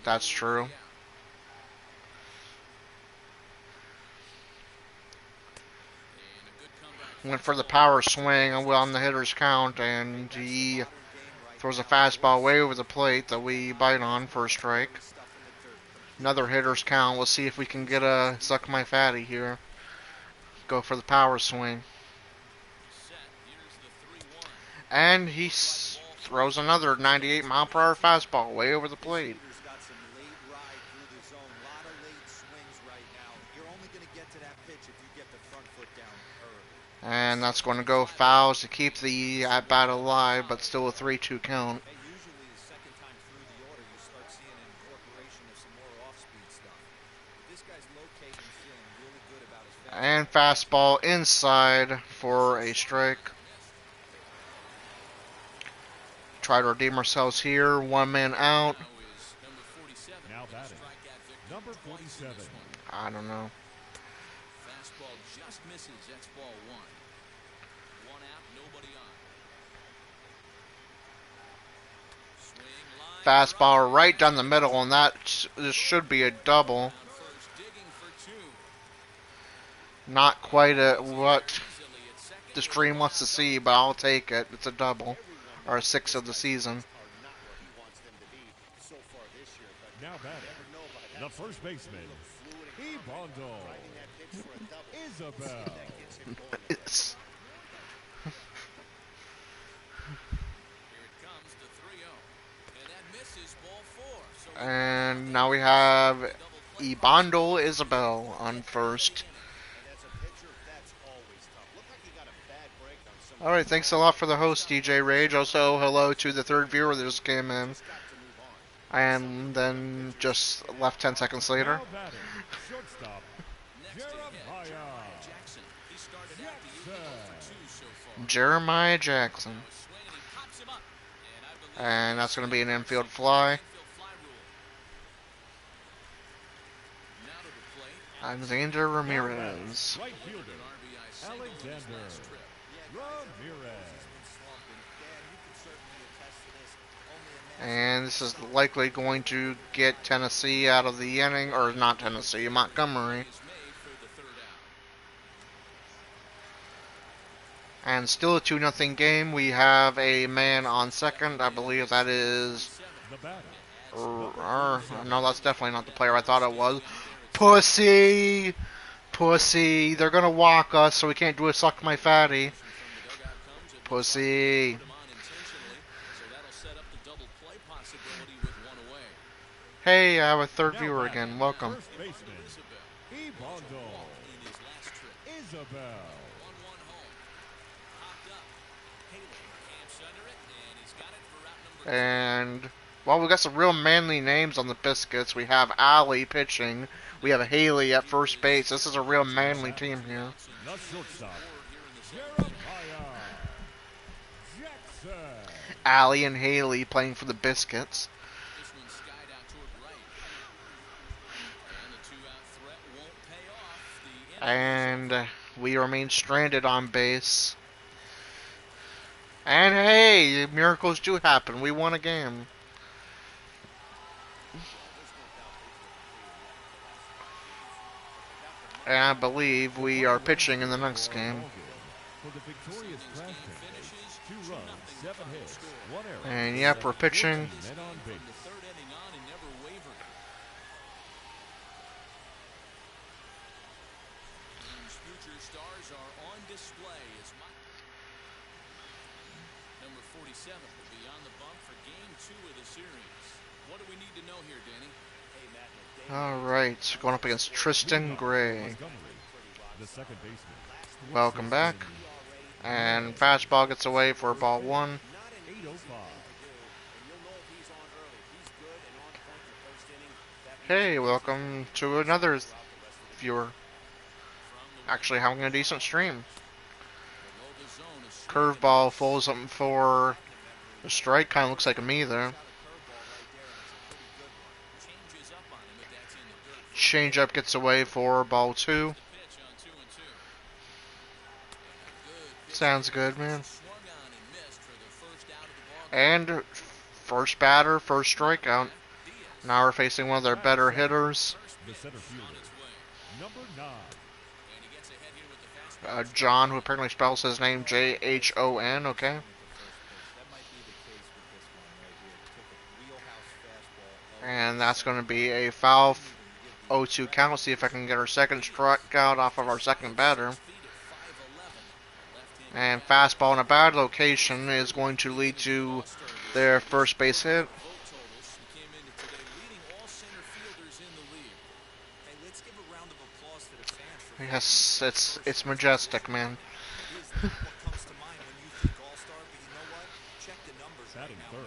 That's true. Went for the power swing on the hitter's count, and he throws a fastball way over the plate that we bite on for a strike. Another hitter's count. We'll see if we can get a suck my fatty here. Go for the power swing. And he throws another 98-mile-per-hour fastball way over the plate. And that's going to go fouls to keep the at-bat alive, but still a 3-2 count. And fastball inside for a strike. Try to redeem ourselves here. 1 man out. Now batting, number 47. I don't know. Fastball just misses. That's ball 1. 1 out, nobody on. Fastball right down the middle, and this should be a double. Not quite what the stream wants to see, but I'll take it. It's a double, or a 6th of the season. Now batting, the first baseman, Ibondo. Isabel. It's and now we have Ibondo Isabel on first. Alright, thanks a lot for the host, DJ Rage. Also, hello to the third viewer that just came in. And then just left 10 seconds later. Jeremiah Jackson. And that's going to be an infield fly. Alexander Ramirez. And this is likely going to get Tennessee out of the inning, or not Tennessee, Montgomery. And still a 2-0 game. We have a man on second. I believe that is... no, that's definitely not the player I thought it was. Pussy! Pussy! They're going to walk us, so we can't do a suck my fatty. Pussy! Hey, I have a third viewer again. Welcome. And, well, we got some real manly names on the Biscuits. We have Allie pitching. We have Haley at first base. This is a real manly team here. Allie and Haley playing for the Biscuits. And we remain stranded on base. And hey, miracles do happen. We won a game. And I believe we are pitching in the next game. And yep, we're pitching. Number 47 will be on the bump for game 2 of the series. What do we need to know here, Danny? Alright, going up against Tristan Gray. Welcome back. And fastball gets away for ball one. 805. Hey, welcome to another viewer. Actually having a decent stream. Curveball falls something for a strike. Kind of looks like a me there. Changeup gets away for ball two. Sounds good, man. And first batter, first strikeout. Now we're facing one of their better hitters. The center fielder, number 9. John, who apparently spells his name J-H-O-N, okay. And that's going to be a foul 0-2 count. See if I can get our second strikeout off of our second batter. And fastball in a bad location is going to lead to their first base hit. Yes, it's majestic, man. Batting third,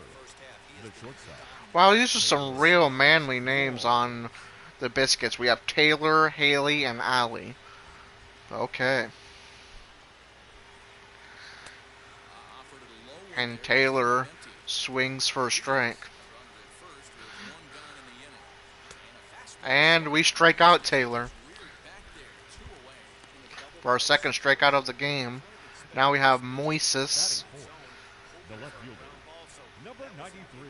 the shortstop. Wow, these are some real manly names on the biscuits. We have Taylor, Haley, and Allie. Okay. And Taylor swings for a strike. And we strike out Taylor for our second strikeout of the game. Now we have Moises. The left fielder, number 93.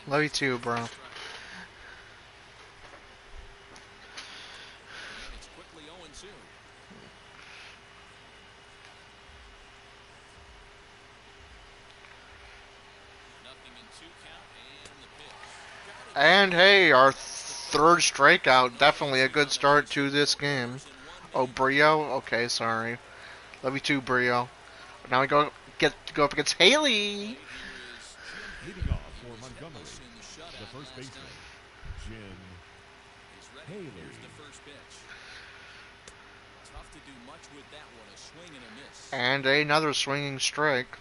Love you too, bro. And hey, our third strikeout. Definitely a good start to this game. Oh, Brio? Okay, sorry. Love you too, Brio. Now we go up against Haley. Leading off for Montgomery, the first baseman, Jim Haley. And another swinging strike.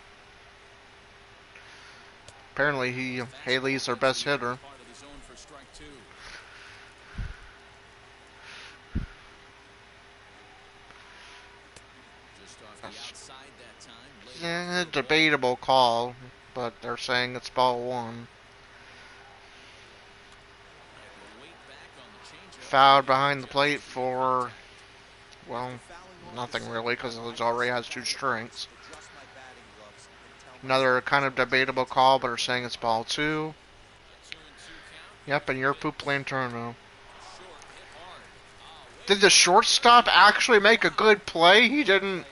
Apparently Haley's our best hitter. Yeah, debatable call, but they're saying it's ball one. Fouled behind the plate for, well, nothing really, because it already has two strikes. Another kind of debatable call, but they're saying it's ball two. Yep, and you're Poop Lanterno. Did the shortstop actually make a good play? He didn't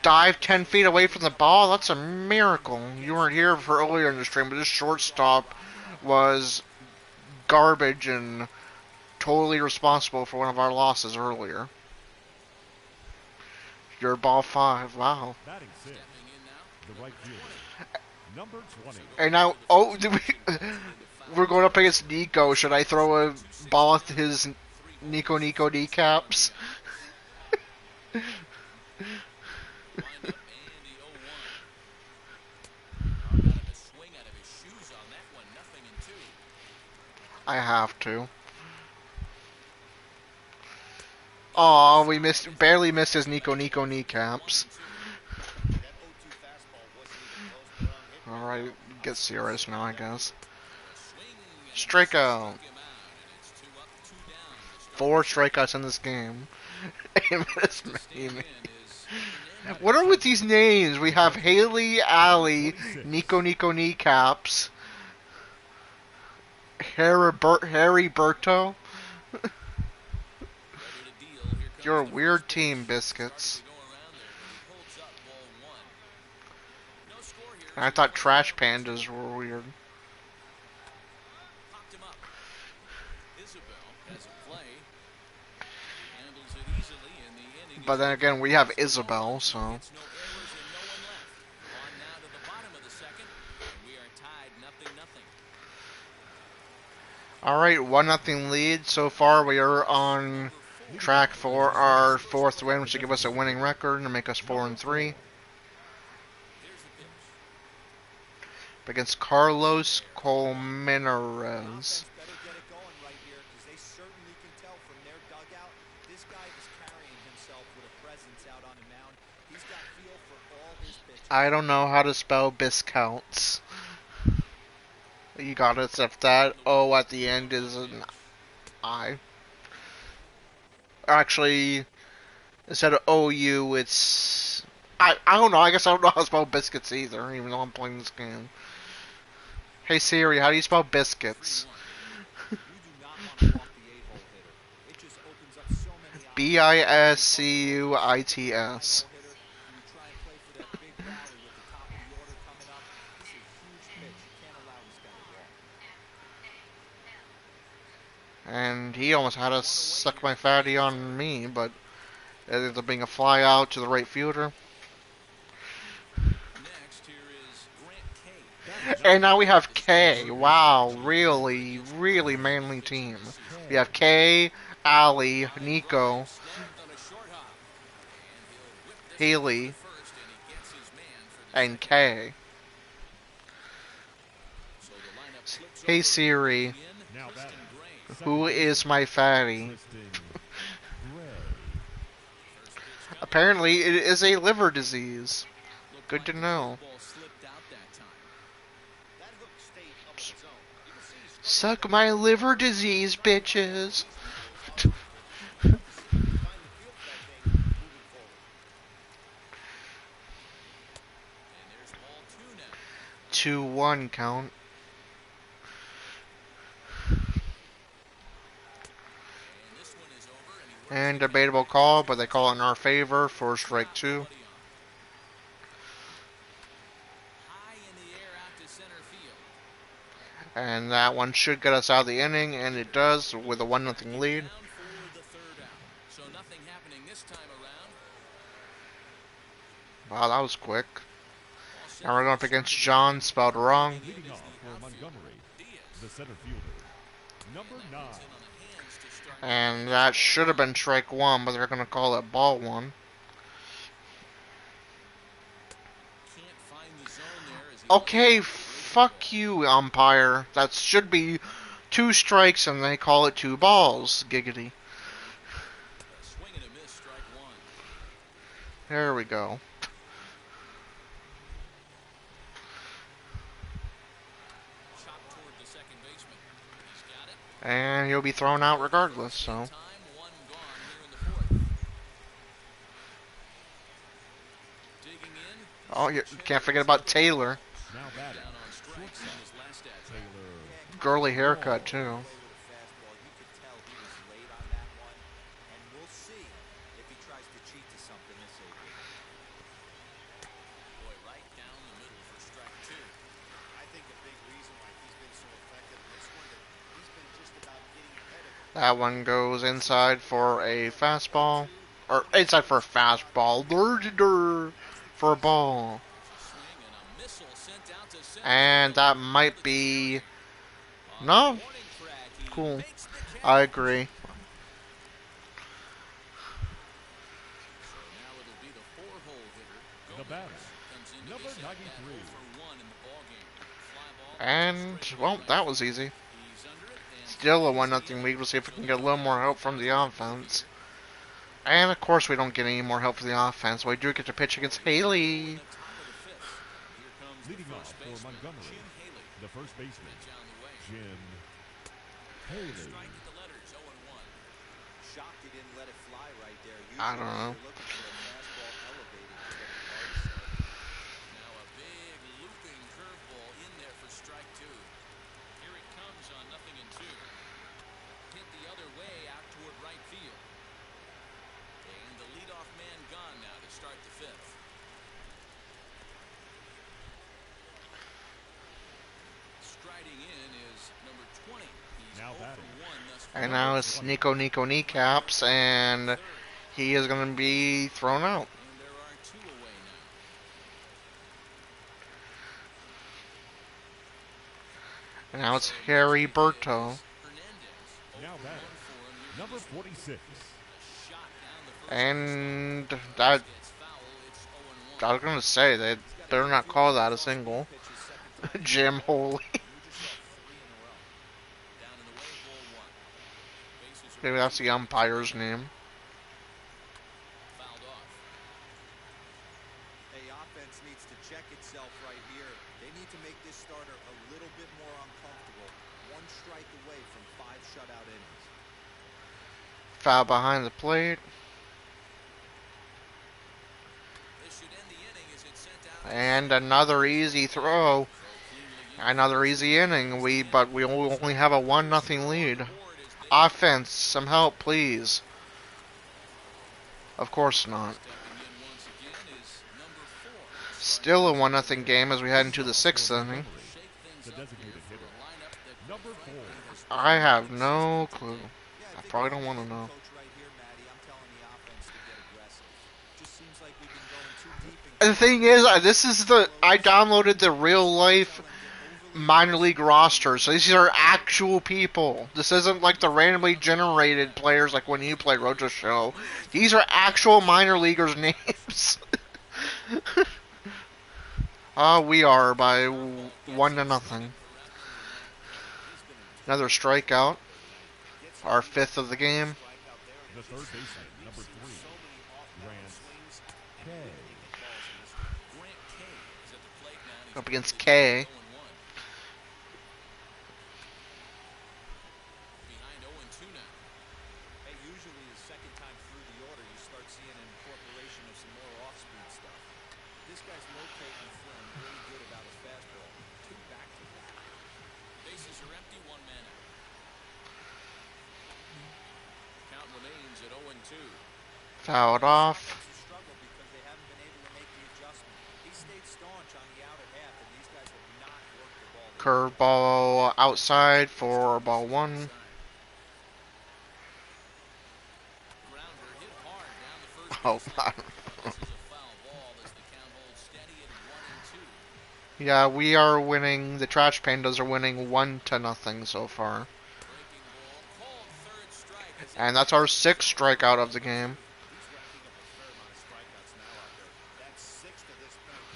dive 10 feet away from the ball. That's a miracle. You weren't here for earlier in the stream, but this shortstop was garbage and totally responsible for one of our losses earlier. You're ball 5. Wow. Batting sixth, the right fielder, number 20. And now, we're going up against Nico. Should I throw a ball at his Nico kneecaps? I have to. Aw, we barely missed his Nico kneecaps. Alright, get serious now, I guess. Strikeout. 4 strikeouts in this game. What are with these names? We have Haley, Allie, Nico kneecaps, Harry Berto. You're a weird team, Biscuits. I thought Trash Pandas were weird. But then again, we have Isabel, so. Alright, 1-0 lead. So far, we are on track for our fourth win, which should give us a winning record and make us 4-3. Against Carlos Colmenares. Better get it going right here because they certainly can tell from their dugout. This guy is carrying himself with a presence out on the mound. He's got feel for all his pitches. I don't know how to spell Biscounts. You gotta accept that. O at the end is an I. Actually, instead of OU, it's... I don't know. I guess I don't know how to spell biscuits either, even though I'm playing this game. Hey Siri, how do you spell biscuits? Biscuits. And he almost had to suck my fatty on me, but it ends up being a fly out to the right fielder. And now we have K. Wow, really, really manly team. We have K, Ali, Nico, Haley, and K. Hey Siri, who is my fatty? Apparently, it is a liver disease. Good to know. Suck my liver disease, bitches. 2-1 count. And debatable call, but they call it in our favor for strike 2. And that one should get us out of the inning, and it does with a 1-0 lead. Wow, that was quick. Now we're going up against John, spelled wrong. Leading off for Montgomery, the center fielder, number 9. And that should have been strike 1, but they're going to call it ball 1. Okay, fuck you, umpire. That should be 2 strikes, and they call it 2 balls. Giggity. There we go. And he'll be thrown out regardless, so. Oh, you can't forget about Taylor. Girly haircut, too. That one goes inside for a fastball. Or inside for a fastball. For a ball. And that might be... No? Cool. I agree. The batter, number 93. And, well, that was easy. Still a 1-0 lead. We'll see if we can get a little more help from the offense. And, of course, we don't get any more help from the offense. We do get to pitch against Haley. Leading off for Montgomery, the first baseman, Jim Haley. I don't know. And now it's Nico kneecaps, and he is going to be thrown out. And now it's Harry Berto. Now batting, number 46. And that, I was gonna say, they better not call that a single. Jim Holy. Maybe that's the umpire's name. Hey, offense needs to check itself right here. They need to make this starter a little bit more uncomfortable. One strike away from 5 shutout innings. Foul behind the plate. And another easy throw. Another easy inning. But we only have a 1-0 lead. Offense, some help, please. Of course not. Still a 1-0 game as we head into the 6th inning. I have no clue. I probably don't want to know. The thing is, I downloaded the real life minor league roster, so these are actual people. This isn't like the randomly generated players like when you play Rojo Show. These are actual minor leaguers' names. We are by 1-0. Another strikeout. Our 5th of the game. The third baseman, number 3, Grant K. Up against K. Usually the second time through the order, you start seeing an incorporation of some more off-speed stuff. This guy's locating and feeling really good about his fastball. 2 back-to-back. Bases are empty, 1 man out. Count remains at 0-2. Fouled off. Struggle because they haven't been able to make the adjustment. He stayed staunch on the outer half, and these guys have not worked the ball. Curveball outside for ball 1. Oh, yeah, we are winning. The Trash Pandas are winning 1-0 so far. And that's our 6th strikeout of the game.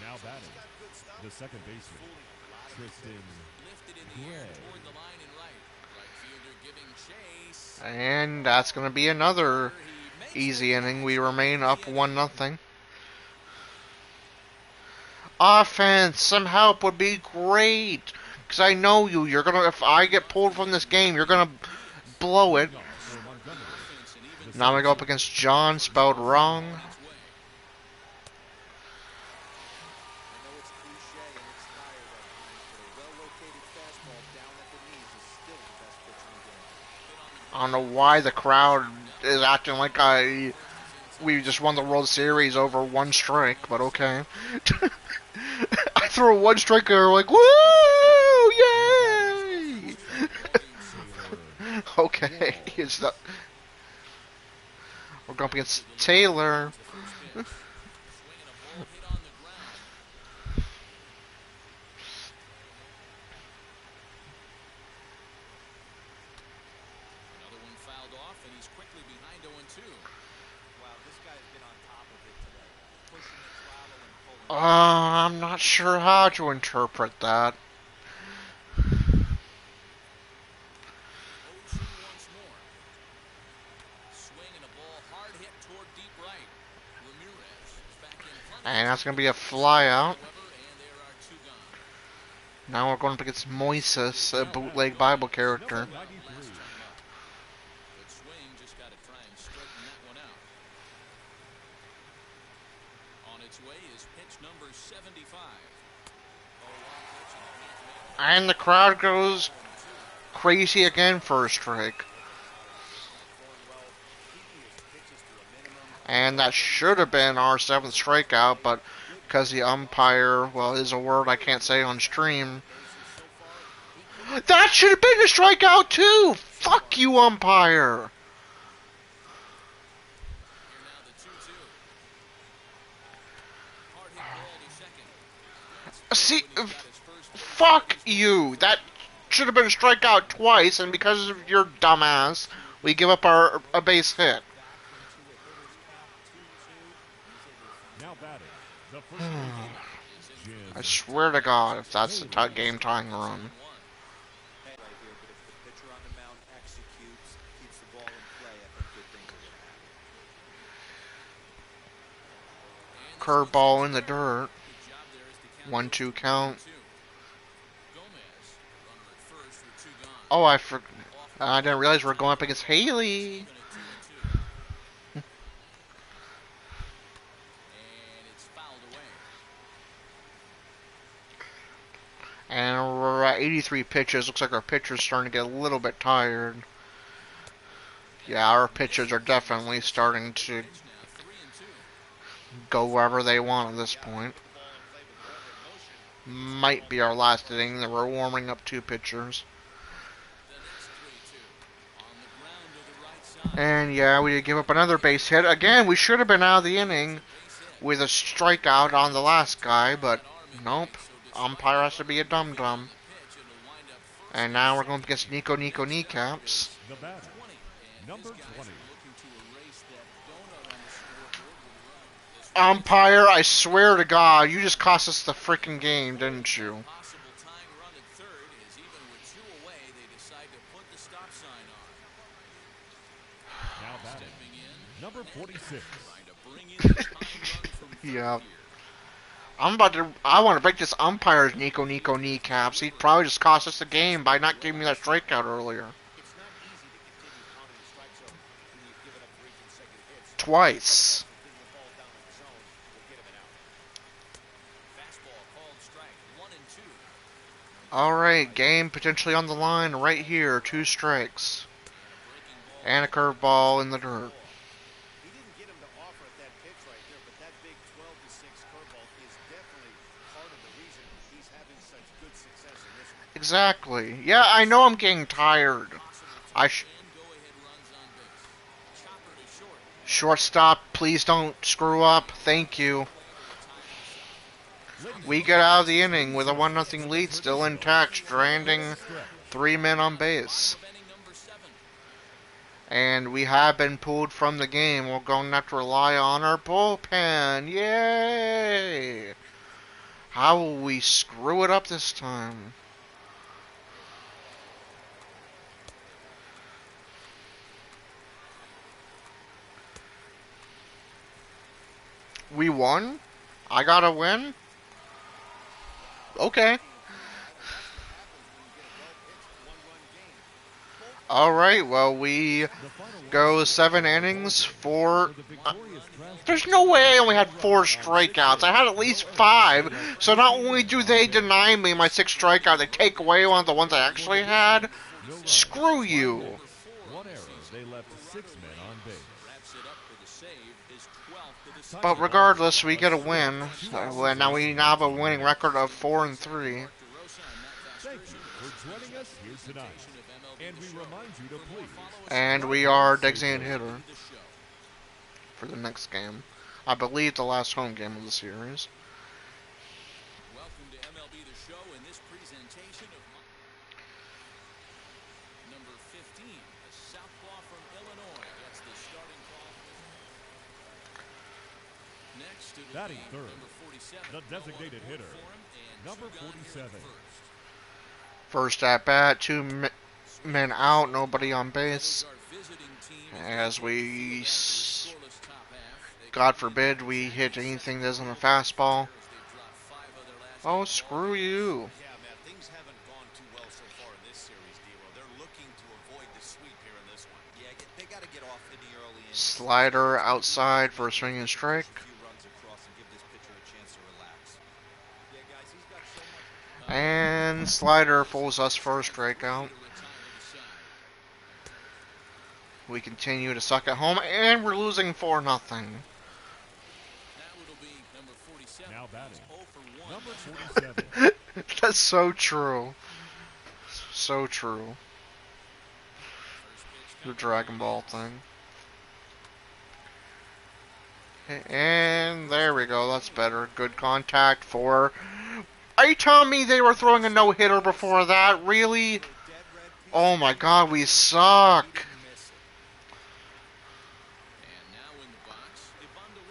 Now batting, the second baseman, Tristan Gray. And that's going to be another easy inning. We remain up 1-0. Offense, some help would be great. Because I know you. You're gonna. If I get pulled from this game, you're gonna blow it. Now I'm gonna go up against John, spelled wrong. I don't know why the crowd is acting like we just won the World Series over 1 strike, but okay. I threw a 1 strike and they're like, woo, yay! Okay, it's not. We're going up against Taylor. I'm not sure how to interpret that. And that's going to be a fly out. Now we're going up against Moises, a bootleg Bible character. And the crowd goes crazy again for a strike. And that should have been our 7th strikeout, but because the umpire, well, is a word I can't say on stream. That should have been a strikeout too! Fuck you, umpire! See, fuck you! That should have been a strikeout twice, and because of your dumbass, we give up a base hit. Now batting, the first baseman, I Jim. swear to God, if that's the game tying run. Right here, but if the pitcher on the mound executes, keeps the ball in play, I think good things are going to happen. Curveball in the dirt. 1-2 count. Oh, I didn't realize we were going up against Haley. And we're at 83 pitches. Looks like our pitcher's starting to get a little bit tired. Yeah, our pitchers are definitely starting to go wherever they want at this point. Might be our last inning. We're warming up 2 pitchers. And yeah, we did give up another base hit. Again, we should have been out of the inning with a strikeout on the last guy, but nope. Umpire has to be a dum-dum. And now we're going against Nico Kneecaps. The batter, number 20. Umpire, I swear to God, you just cost us the freaking game, didn't you? Now batting, number 46. Yeah. I want to break this umpire's Nico Kneecaps. He probably just cost us the game by not giving me that strikeout earlier. Twice. Alright, game potentially on the line right here. 2 strikes. And a curveball in the dirt. He didn't get him to offer at that pitch right there, but that big 12-6 curveball is definitely part of the reason he's having such good success in this one. Exactly. Yeah, I know I'm getting tired. Shortstop, please don't screw up. Thank you. We get out of the inning with a 1-0 lead still intact, stranding 3 men on base. And we have been pulled from the game. We're going to have to rely on our bullpen. Yay! How will we screw it up this time? We won? I got a win? Okay. Alright, well, we go 7 innings, 4... there's no way I only had 4 strikeouts. I had at least 5. So not only do they deny me my 6 strikeouts, they take away one of the ones I actually had. Screw you. One error, they left 6 men on base. But regardless, we get a win. Now we have a winning record of 4-3. Thank you for joining us here tonight. And we remind you to please. And we are designated hitter for the next game. I believe the last home game of the series. Welcome to MLB The Show in this presentation of number 15, a southpaw from Illinois, gets the starting call. Next, it'll Batting be third, number 47, the designated hitter, number 47. First at bat, 2 men out, nobody on base. As we, God forbid, we hit anything that isn't a fastball. Oh, screw you. Yeah, man, things haven't gone too well so far in this series, D-Roll. They're looking to avoid the sweep here in this one. Yeah, they got to get off in the early innings. Slider outside for a swing and strike. A few runs across and give this pitcher a chance to relax. Yeah, guys, he's got so much. And slider fools us for a strikeout. We continue to suck at home, and we're losing 4-0. Now batting, number 47. That's so true. So true. The Dragon Ball thing. And there we go. That's better. Good contact for... Are you telling me they were throwing a no-hitter before that? Really? Oh my god, we suck.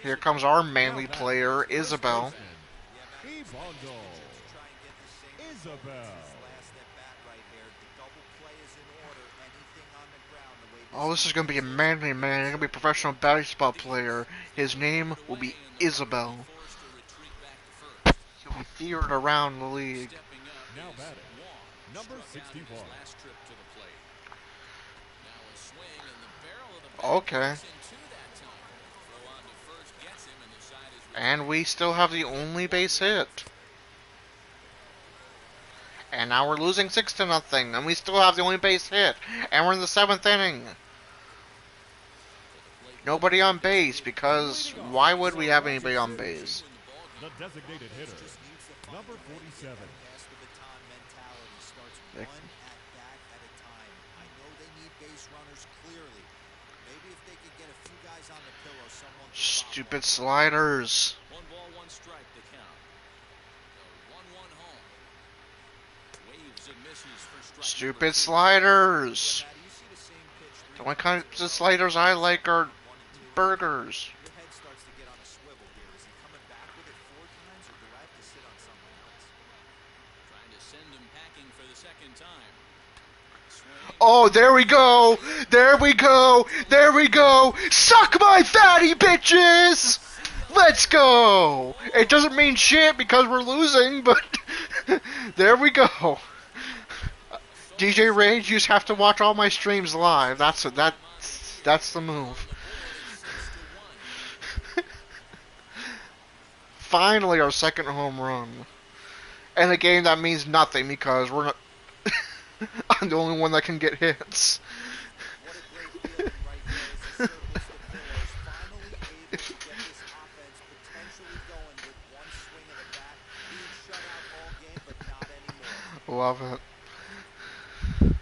Here comes our manly player, Isabel. Oh, this is going to be a manly man. He's going to be a professional baseball player. His name will be Isabel. He'll be feared around the league. Now batting, number 61. Okay. And we still have the only base hit. And now we're losing 6-0, and we still have the only base hit. And we're in the 7th inning. Nobody on base, because why would we have anybody on base? The designated hitter, number 47. Stupid sliders. Stupid sliders. The only kinds of sliders I like are burgers. Oh, there we go! There we go! There we go! Suck my fatty bitches! Let's go! It doesn't mean shit because we're losing, but there we go. DJ Rage, you just have to watch all my streams live. That's the move. Finally, our second home run. And a game that means nothing because we're not. I'm the only one that can get hits. Love it.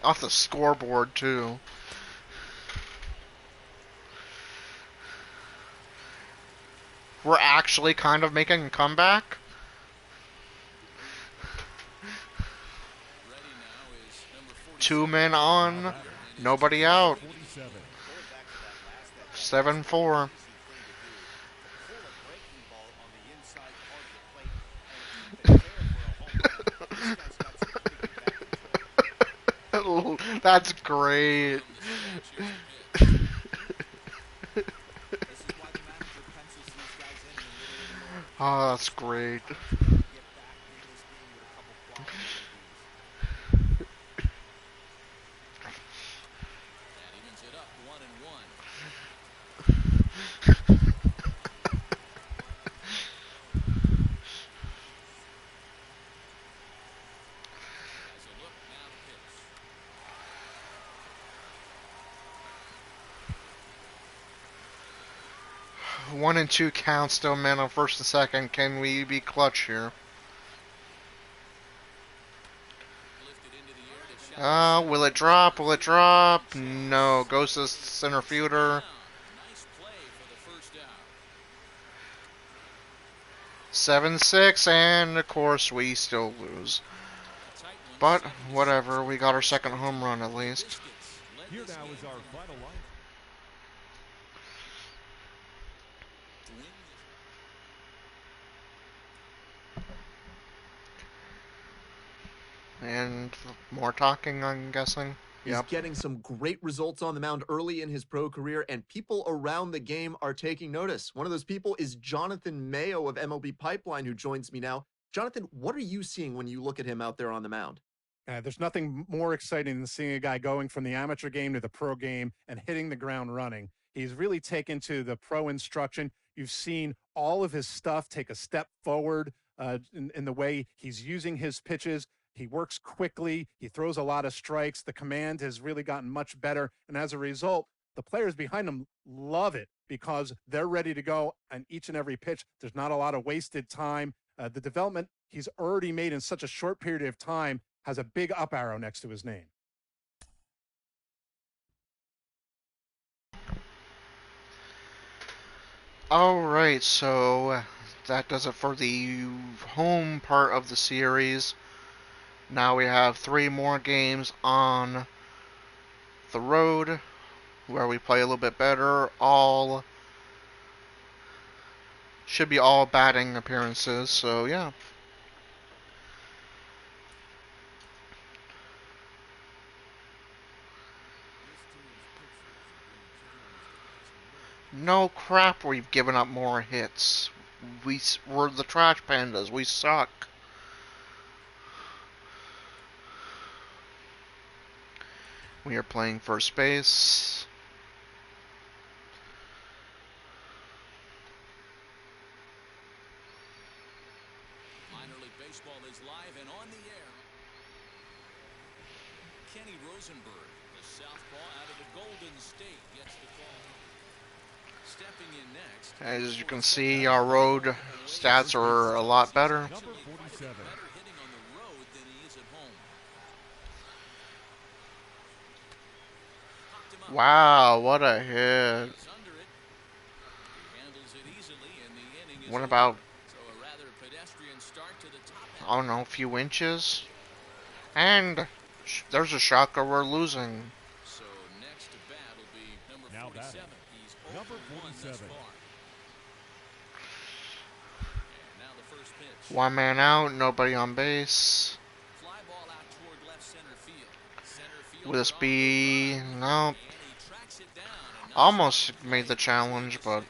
Off the scoreboard, too. We're actually kind of making a comeback. Two men on, nobody out. 7-4. That's great. Oh, that's great. One and two counts still, men on first and second. Can we be clutch here? Will it drop? Will it drop? No. Goes to the center fielder. 7-6, and of course we still lose. But whatever, we got our second home run at least. Here now is our final line. And more talking, I'm guessing. He's getting some great results on the mound early in his pro career, and people around the game are taking notice. One of those people is Jonathan Mayo of MLB Pipeline, who joins me now. Jonathan, what are you seeing when you look at him out there on the mound? There's nothing more exciting than seeing a guy going from the amateur game to the pro game and hitting the ground running. He's really taken to the pro instruction. You've seen all of his stuff take a step forward in the way he's using his pitches. He works quickly. He throws a lot of strikes. The command has really gotten much better. And as a result, the players behind him love it because they're ready to go on each and every pitch. There's not a lot of wasted time. The development he's already made in such a short period of time has a big up arrow next to his name. Alright, so that does it for the home part of the series. Now we have 3 more games on the road where we play a little bit better. All should be all batting appearances, so yeah. No crap, we've given up more hits. We're the trash pandas. We suck. We are playing first base. Minor League Baseball is live and on the air. Kenny Rosenberg, the southpaw out of the Golden State, gets the call. Stepping in next. As you can see, our road stats are a lot better. Number 47. Better hitting on the road than he is at home. Popped him up. Wow, what a hit. He's under it. He handles it easily, and the inning is What over. about, So a rather pedestrian start to the top half. I don't know, a few inches? And there's a shocker we're losing. So next to bat will be number Now 47. batting. He's Number 0 for 1 thus 47. far. And now the first pitch. 1 man out, nobody on base. Fly ball out toward left center field. Center field Will this be... no. and he tracks it down. And knocks Almost it out. made the challenge, but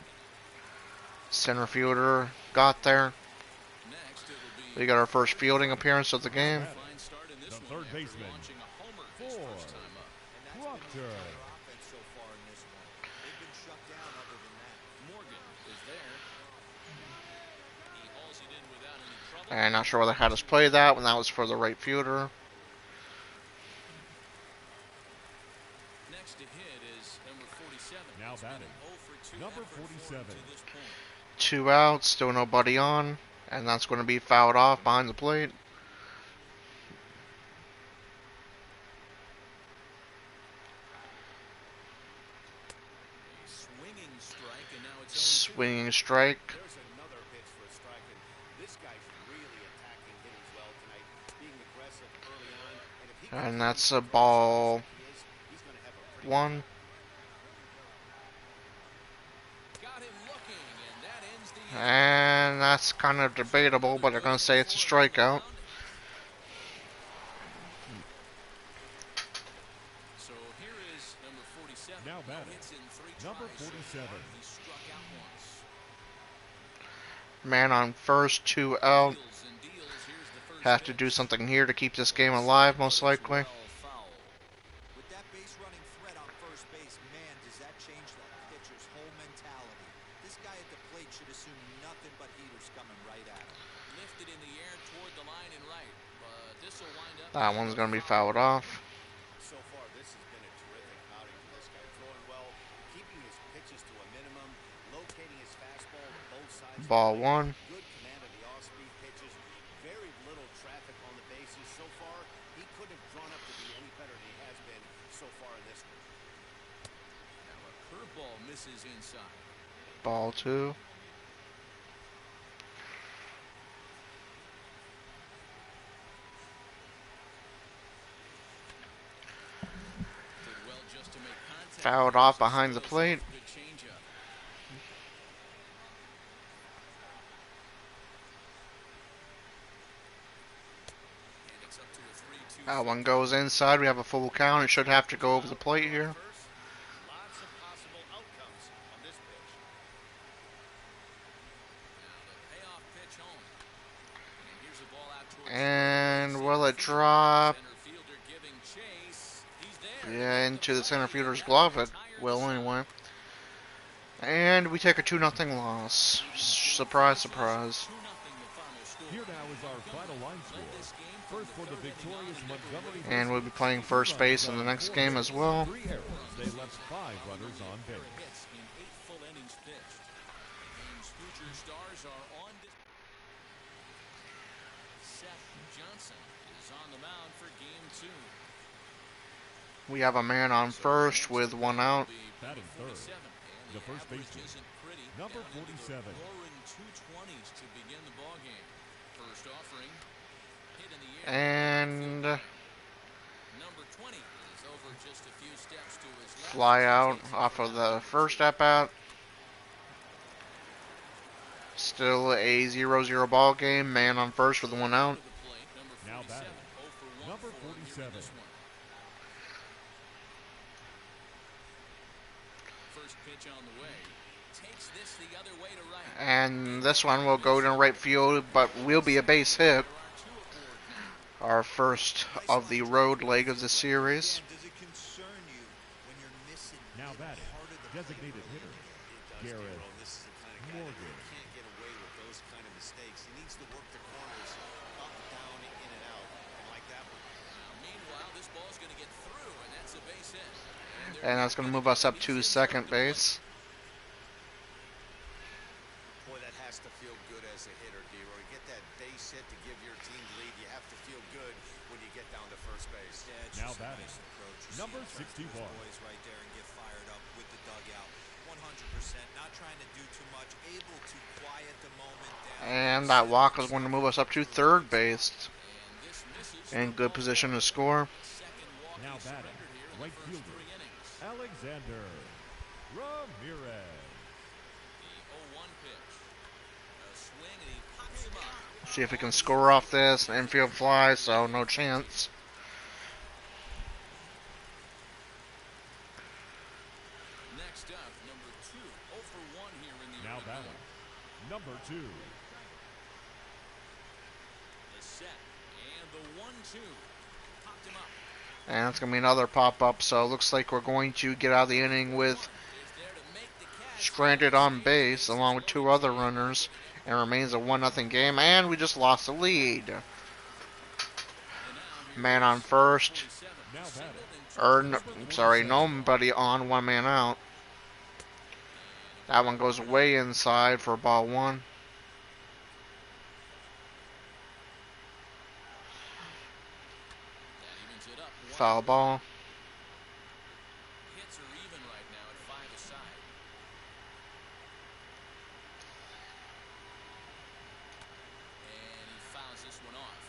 center fielder got there. Next it'll be We got our first fielding appearance of the game. fine start in this The one third after baseman, launching a homer his first time up. Proctor. Offense so far in this one. They've been shut down other than that. Morgan is there. He hauls it in without any trouble. And not sure whether I had us play that when that was for the right fielder. Next to hit is number 47. Now He's been batting. an 0 for 2 Number effort for him 47. to this point. 2 outs, still nobody on. And that's going to be fouled off behind the plate. A swinging strike, and now it's 0-2. Swinging strike. There's another pitch for a strike, and this guy's really attacking hitters well tonight, being aggressive early on. And if he And that's a ball he's going to have a pretty 1. Got him looking, and that ends the inning. And that's kind of debatable, but they're going to say it's a strikeout. So here is number 47. Now No batting. hits in 3 Number tries. 47. He struck out once. Man on first, 2 out. Deals and deals. Here's the first Have to pitch. do something here to keep this game alive, most likely. Well fouled. With that base running threat on first base, man, does that change the pitcher's whole mentality. This guy at the plate should assume nothing but heaters coming right at him. Lifted in the air toward the line and right. But this will wind up. That one's going to be fouled off. So far, this has been a terrific outing for this guy. Throwing well, keeping his pitches to a minimum, locating his fastball to both sides. of the Ball plate. 1. Good command of the off-speed pitches. Very little traffic on the bases. So far, he couldn't have drawn up to be any better than he has been so far in this one. Now a curveball misses inside. Ball 2. Did well just to make contact. Fouled off behind the plate. Good changeup. And it's up to a 3-2. That one goes inside. We have a full count. It should have to go over the plate here. Lots of possible outcomes on this pitch. Now the payoff pitch home. And here's a ball out towards And will it drop? center fielder giving chase. He's there. Yeah, into the center fielder's glove. It will anyway. And we take a 2-0 loss. Surprise, surprise. 2-0 the final score. Here now is our final line score. First for the victorious Montgomery. And we'll be playing first base in the next game as well. 3 errors. They left 5 runners on base. Hits in 8 full innings pitched. Team's future stars are on display. Seth Johnson is on the mound for game 2. We have a man on first with 1 out. Be Batting third. 47, and the first baseman, number 47. Roaring 220s to begin the ball game. First offering, hit in the air. And Number 20 is over just a few steps to his left. fly out off of the first at bat. Still a 0-0 ball game. Man on first with 1 out. Now batting, number 47. First pitch on the way. Takes this the other way to right. And this one will go to right field, but will be a base hit. Our first of the road leg of the series. Now batting, designated hitter, Garrett Morgan. Can't get away with those kind of mistakes. He needs to work the corners up, down, in and out, and like that one. Meanwhile, this ball's going to get through, and that's a base hit. And that's going to move us up to second base. Boy, that has to feel good as a hitter, D-Roy. Get that base hit to give your team lead. You have to feel good when you get down to first base. Now batting, number 61. Boys right there and get fired up with the dugout. 100%. Not trying to do too much. Able to quiet the moment down. And that walk is going to move us up to third base. In good position to score. Now batting, right fielder, Alexander Ramirez. The 0-1 pitch. A swing, and he pops him up. See if we can score off this. Infield fly, so no chance. Next up, number 2. 0 for 1 here in the Now early batting, going. number 2. The set, and the 1-2. Popped him up. And it's going to be another pop-up, so it looks like we're going to get out of the inning with Is there to make the catch. stranded on base along with 2 other runners. And it remains a 1-0 game, and we just lost the lead. Man on first. Now batting, Nobody on, 1 man out. That one goes way inside for ball 1. That evens it up. Foul ball. Hits are even right now at 5 aside. And he fouls this one off.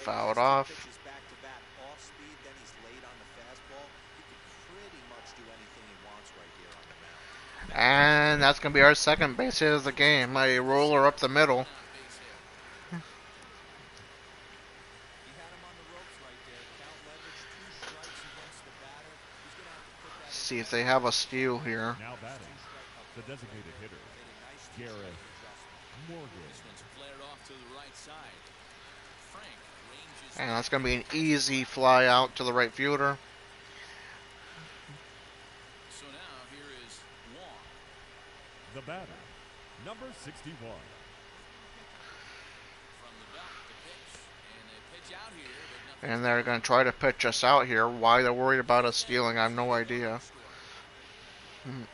Fouled off. Pitches back to back off speed, then he's late on the fastball. He can pretty much do anything he wants right here on the mound. And that's going to be our second base hit of the game. A roller up the middle. He had him on the ropes right there. Count leverage, 2 strikes against the batter. He's going to have to put that. See if they have a steal here. now batting, the designated hitter, Garrett Morgan. This one's flared off to the right side. Frank ranges. And that's going to be an easy fly out to the right fielder. So now here is Wong. The batter, number 61. From the belt, the pitch. And they pitch out here, but nothing. And they're going to try to pitch us out here. Why they're worried about us stealing, I have no idea. Bounce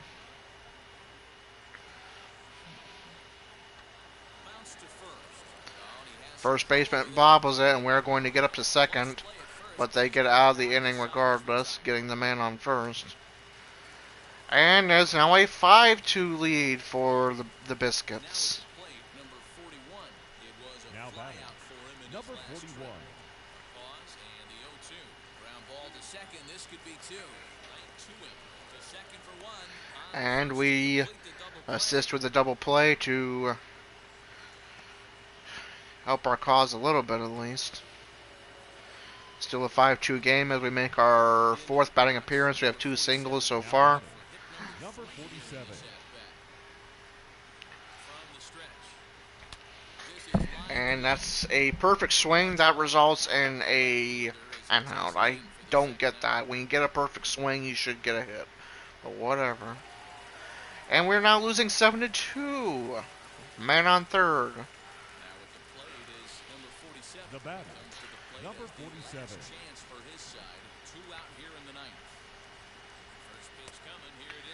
to first. Oh, and he has First baseman bobbles it, and we're going to get up to second. But they get out of the inning regardless, getting the man on first. And there's now a 5-2 lead for the Biscuits. Number 41. It was a Now batting, flyout for him in number his last 41. pause and the 0-2. Ground ball to second. This could be 2. Right to him. To second for 1. And we assist with the double play to help our cause a little bit at least. Still a 5-2 game as we make our 4th batting appearance. We have 2 singles so far. Number 47. And that's a perfect swing that results in a an out. I don't get that. When you get a perfect swing, you should get a hit. But whatever. And we're now losing 7-2. Man on third. The batter, number 47. Chance for his side. 2 out here in the 9th. First pitch coming. Here it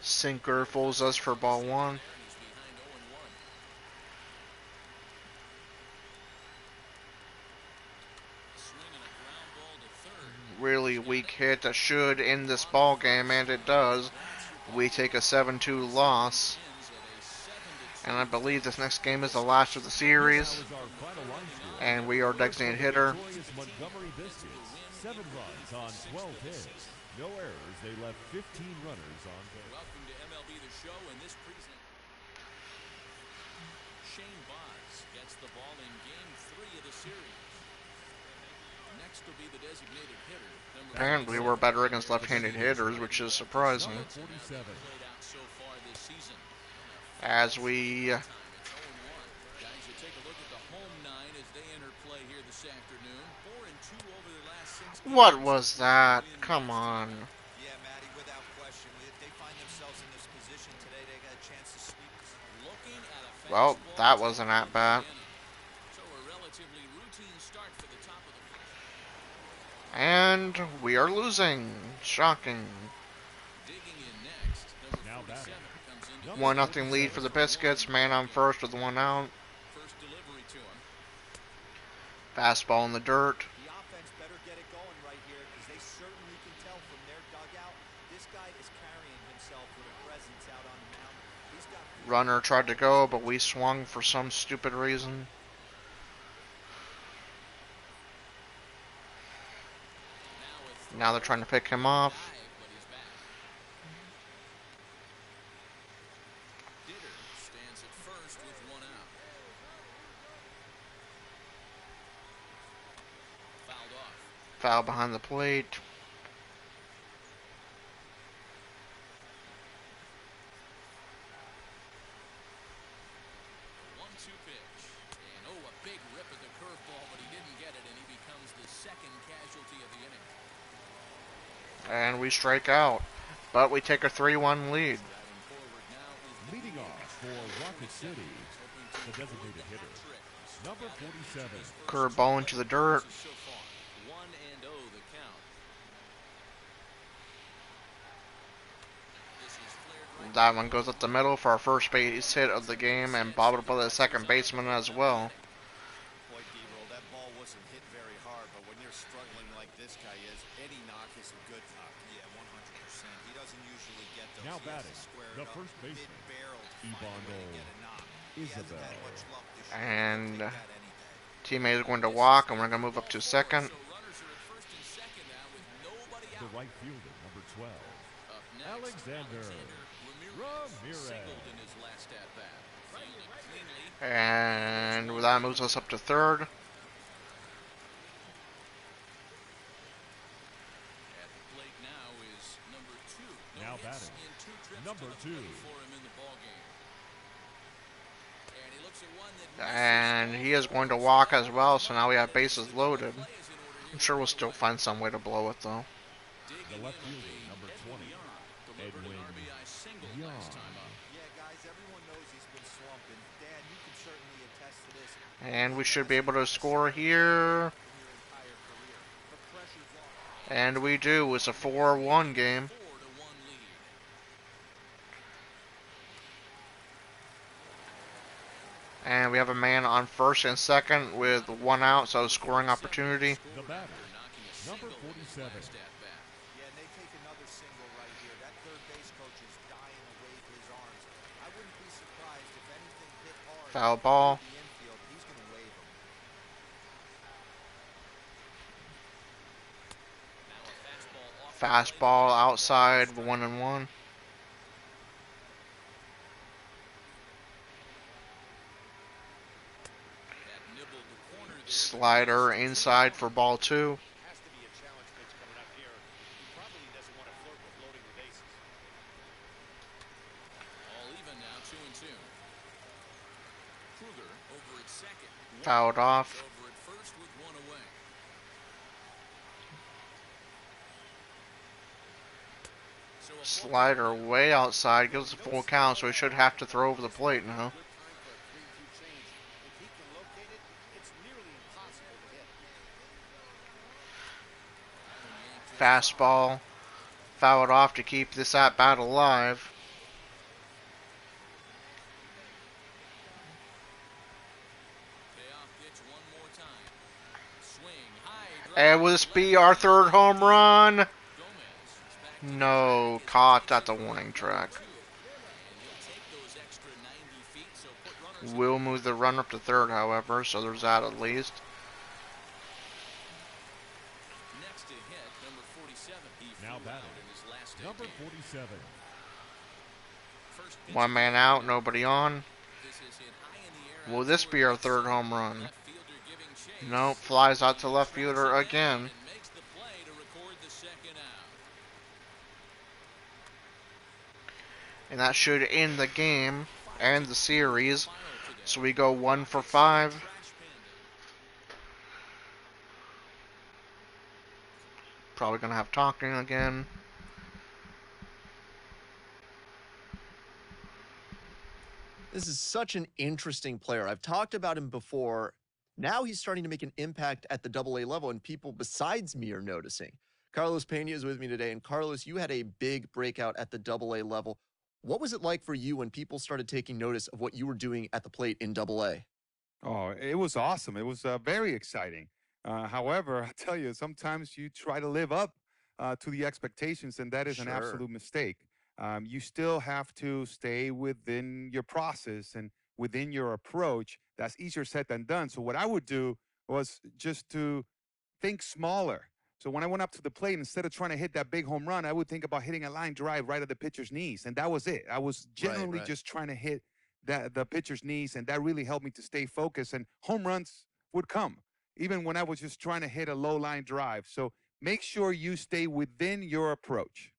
is. Sinker fools us for ball 1. He's behind 0-1. Swinging a ground ball to third. Really weak hit that should end this ball game, and it does. we take a 7-2 loss. And I believe this next game is the last of the series. And we are designated hitter. Montgomery Biscuits, 7 runs on 12 hits. No errors. They left 15 runners on base. Welcome to MLB The Show, and this present. Shane Baz gets the ball in Game 3 of the series. Next will be the designated hitter. Apparently we're better against left-handed hitters, which is surprising. As we... Guys, you take a look at the home 9 as they enter play here this afternoon. 4-2 over their last 6 games. What was that? Come on. Yeah, Matty, without question. If they find themselves in this position today, they got a chance to sweep us. Looking at a Well, fastball that wasn't at bat. So a relatively routine start for the top of the first. And we are losing. Shocking. Digging in next, Now number 47 batting. comes into 1-0 lead for the Biscuits. Man on first with 1 out. first delivery to him. Fastball in the dirt. The offense better get it going right here because they certainly can tell from their dugout this guy is carrying himself with a presence out on the mound. He's got Runner tried to go, but we swung for some stupid reason. Now they're trying to pick him off. But he's back. Ditter stands at first with 1 out. Fouled off. Foul behind the plate. 1-2 pitch. And a big rip at the curveball, but he didn't get it, and he becomes the second casualty of the inning. And we strike out. But we take a 3-1 lead. Driving forward now is Leading off for Rocket City, the designated hitter, number 47. Curveball into the dirt. so far. 1-0 the count. This is flared right. That one goes up the middle for our first base hit of the game and bobbled by the second baseman as well. Boy, D-roll, that ball wasn't hit very hard, but when you're struggling like this guy is, any knock is a good knock. Yeah, 100%. He doesn't usually get those. Now He has to batting, square the it up first baseman, mid-barrel to find a way to Ibando get a knock. He hasn't Isabel. had much luck this year. And He'll take that any day. teammate is going to walk, and we're going to move up to second. So runners are at first and second now with nobody The out. right fielder, number 12. Up next, Alexander Ramirez. singled in his last at bat. Fielded cleanly. And that moves us up to third. At the plate now is number 2. No Now hits batting, in 2 trips number to the 2. plate for him in the ballgame. And he looks at one that And he is going to walk as well, so now we have bases loaded. I'm sure we'll still find some way to blow it, though. The left fielder, number 20. delivered an Edwin RBI single Young. last time up. Yeah, guys, everyone knows he's been slumping. Dan, you can certainly attest to this And we should be able to score here. in your entire career. The pressure's off. And we do. It's a 4-1 game. 4-1 lead. And we have a man on first and second with 1 out, so scoring opportunity. The batter, Knocking a number single in his 47. last at bat. Yeah, and they take another single right here. That third base coach is dying to wave his arms. I wouldn't be surprised if anything hit hard Foul ball. to the infield. He's going to wave him. Now a fastball off the Fastball outside, 1-1. plate. That nibbled the corner there. Slider inside for ball 2. Has to be a challenge pitch coming up here. He probably doesn't want to flirt with loading the bases. All even now, 2-2. Kruger over at second. Fouled off. Over at first with 1 away. So a Slider way outside, gives us a full count, so he should have to throw over the plate now. Good time for a 3-2 change. If he can locate it, it's nearly impossible to hit. Fastball. Fouled off to keep this at bat alive. payoff pitch one more time. Swing high. Drive And will this be our third home run? Gomez is back No, caught at the warning track. Will move the runner up to third, however, so there's that at least. Now batting, number 47. One man out, nobody on. Will this be our third home run? Nope, flies out to left fielder again. And that should end the game and the series. So we go 1 for 5. Probably going to have talking again. This is such an interesting player. I've talked about him before. Now he's starting to make an impact at the AA level, and people besides me are noticing. Carlos Pena is with me today. And Carlos, you had a big breakout at the AA level. What was it like for you when people started taking notice of what you were doing at the plate in AA? Oh, it was awesome. It was very exciting. However, I tell you, sometimes you try to live up to the expectations, and that is an Sure. absolute mistake. You still have to stay within your process and within your approach. That's easier said than done. So, what I would do was just to think smaller. So when I went up to the plate, instead of trying to hit that big home run, I would think about hitting a line drive right at the pitcher's knees, and that was it. I was generally right. just trying to hit the pitcher's knees, and that really helped me to stay focused. And home runs would come, even when I was just trying to hit a low line drive. So make sure you stay within your approach.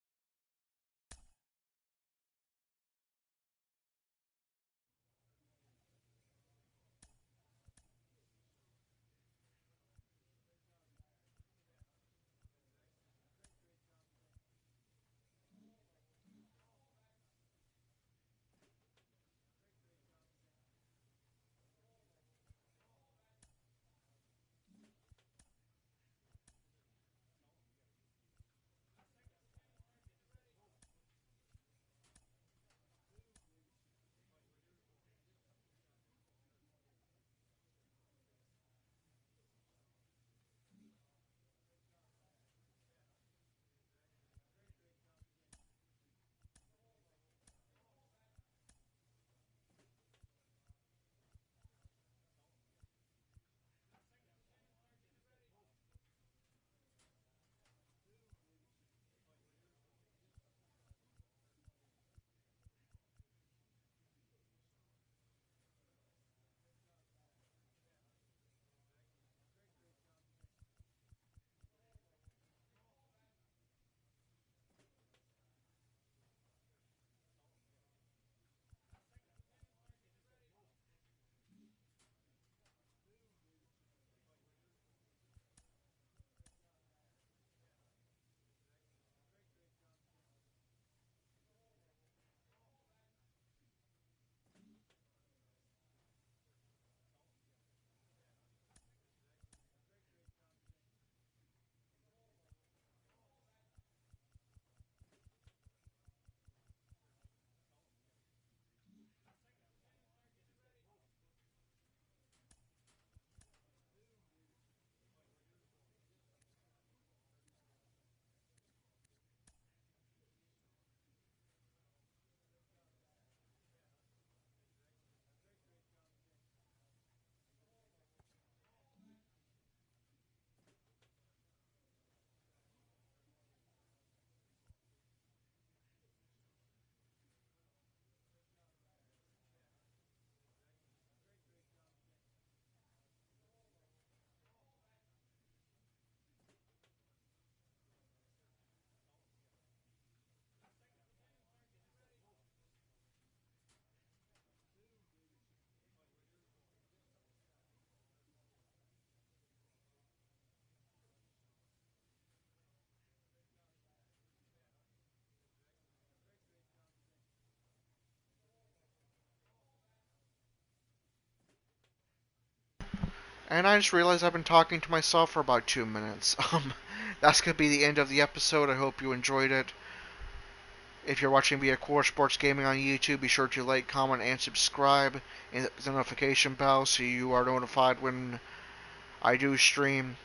And I just realized I've been talking to myself for about 2 minutes. That's going to be the end of the episode. I hope you enjoyed it. If you're watching via Core Sports Gaming on YouTube, be sure to like, comment, and subscribe, and hit the notification bell so you are notified when I do stream.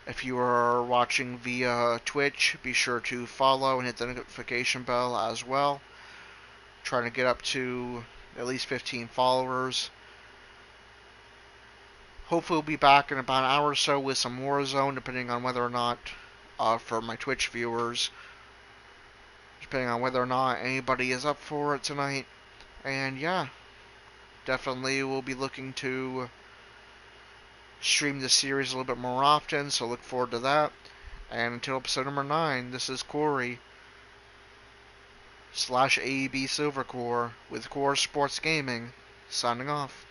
If you are watching via Twitch, be sure to follow and hit the notification bell as well. Trying to get up to at least 15 followers. Hopefully we'll be back in about an hour or so with some Warzone, depending on whether or not, for my Twitch viewers, depending on whether or not anybody is up for it tonight. And yeah, definitely we'll be looking to stream this series a little bit more often, so look forward to that. And until episode number 9, this is Corey / AEB Silvercore with Core Sports Gaming, signing off.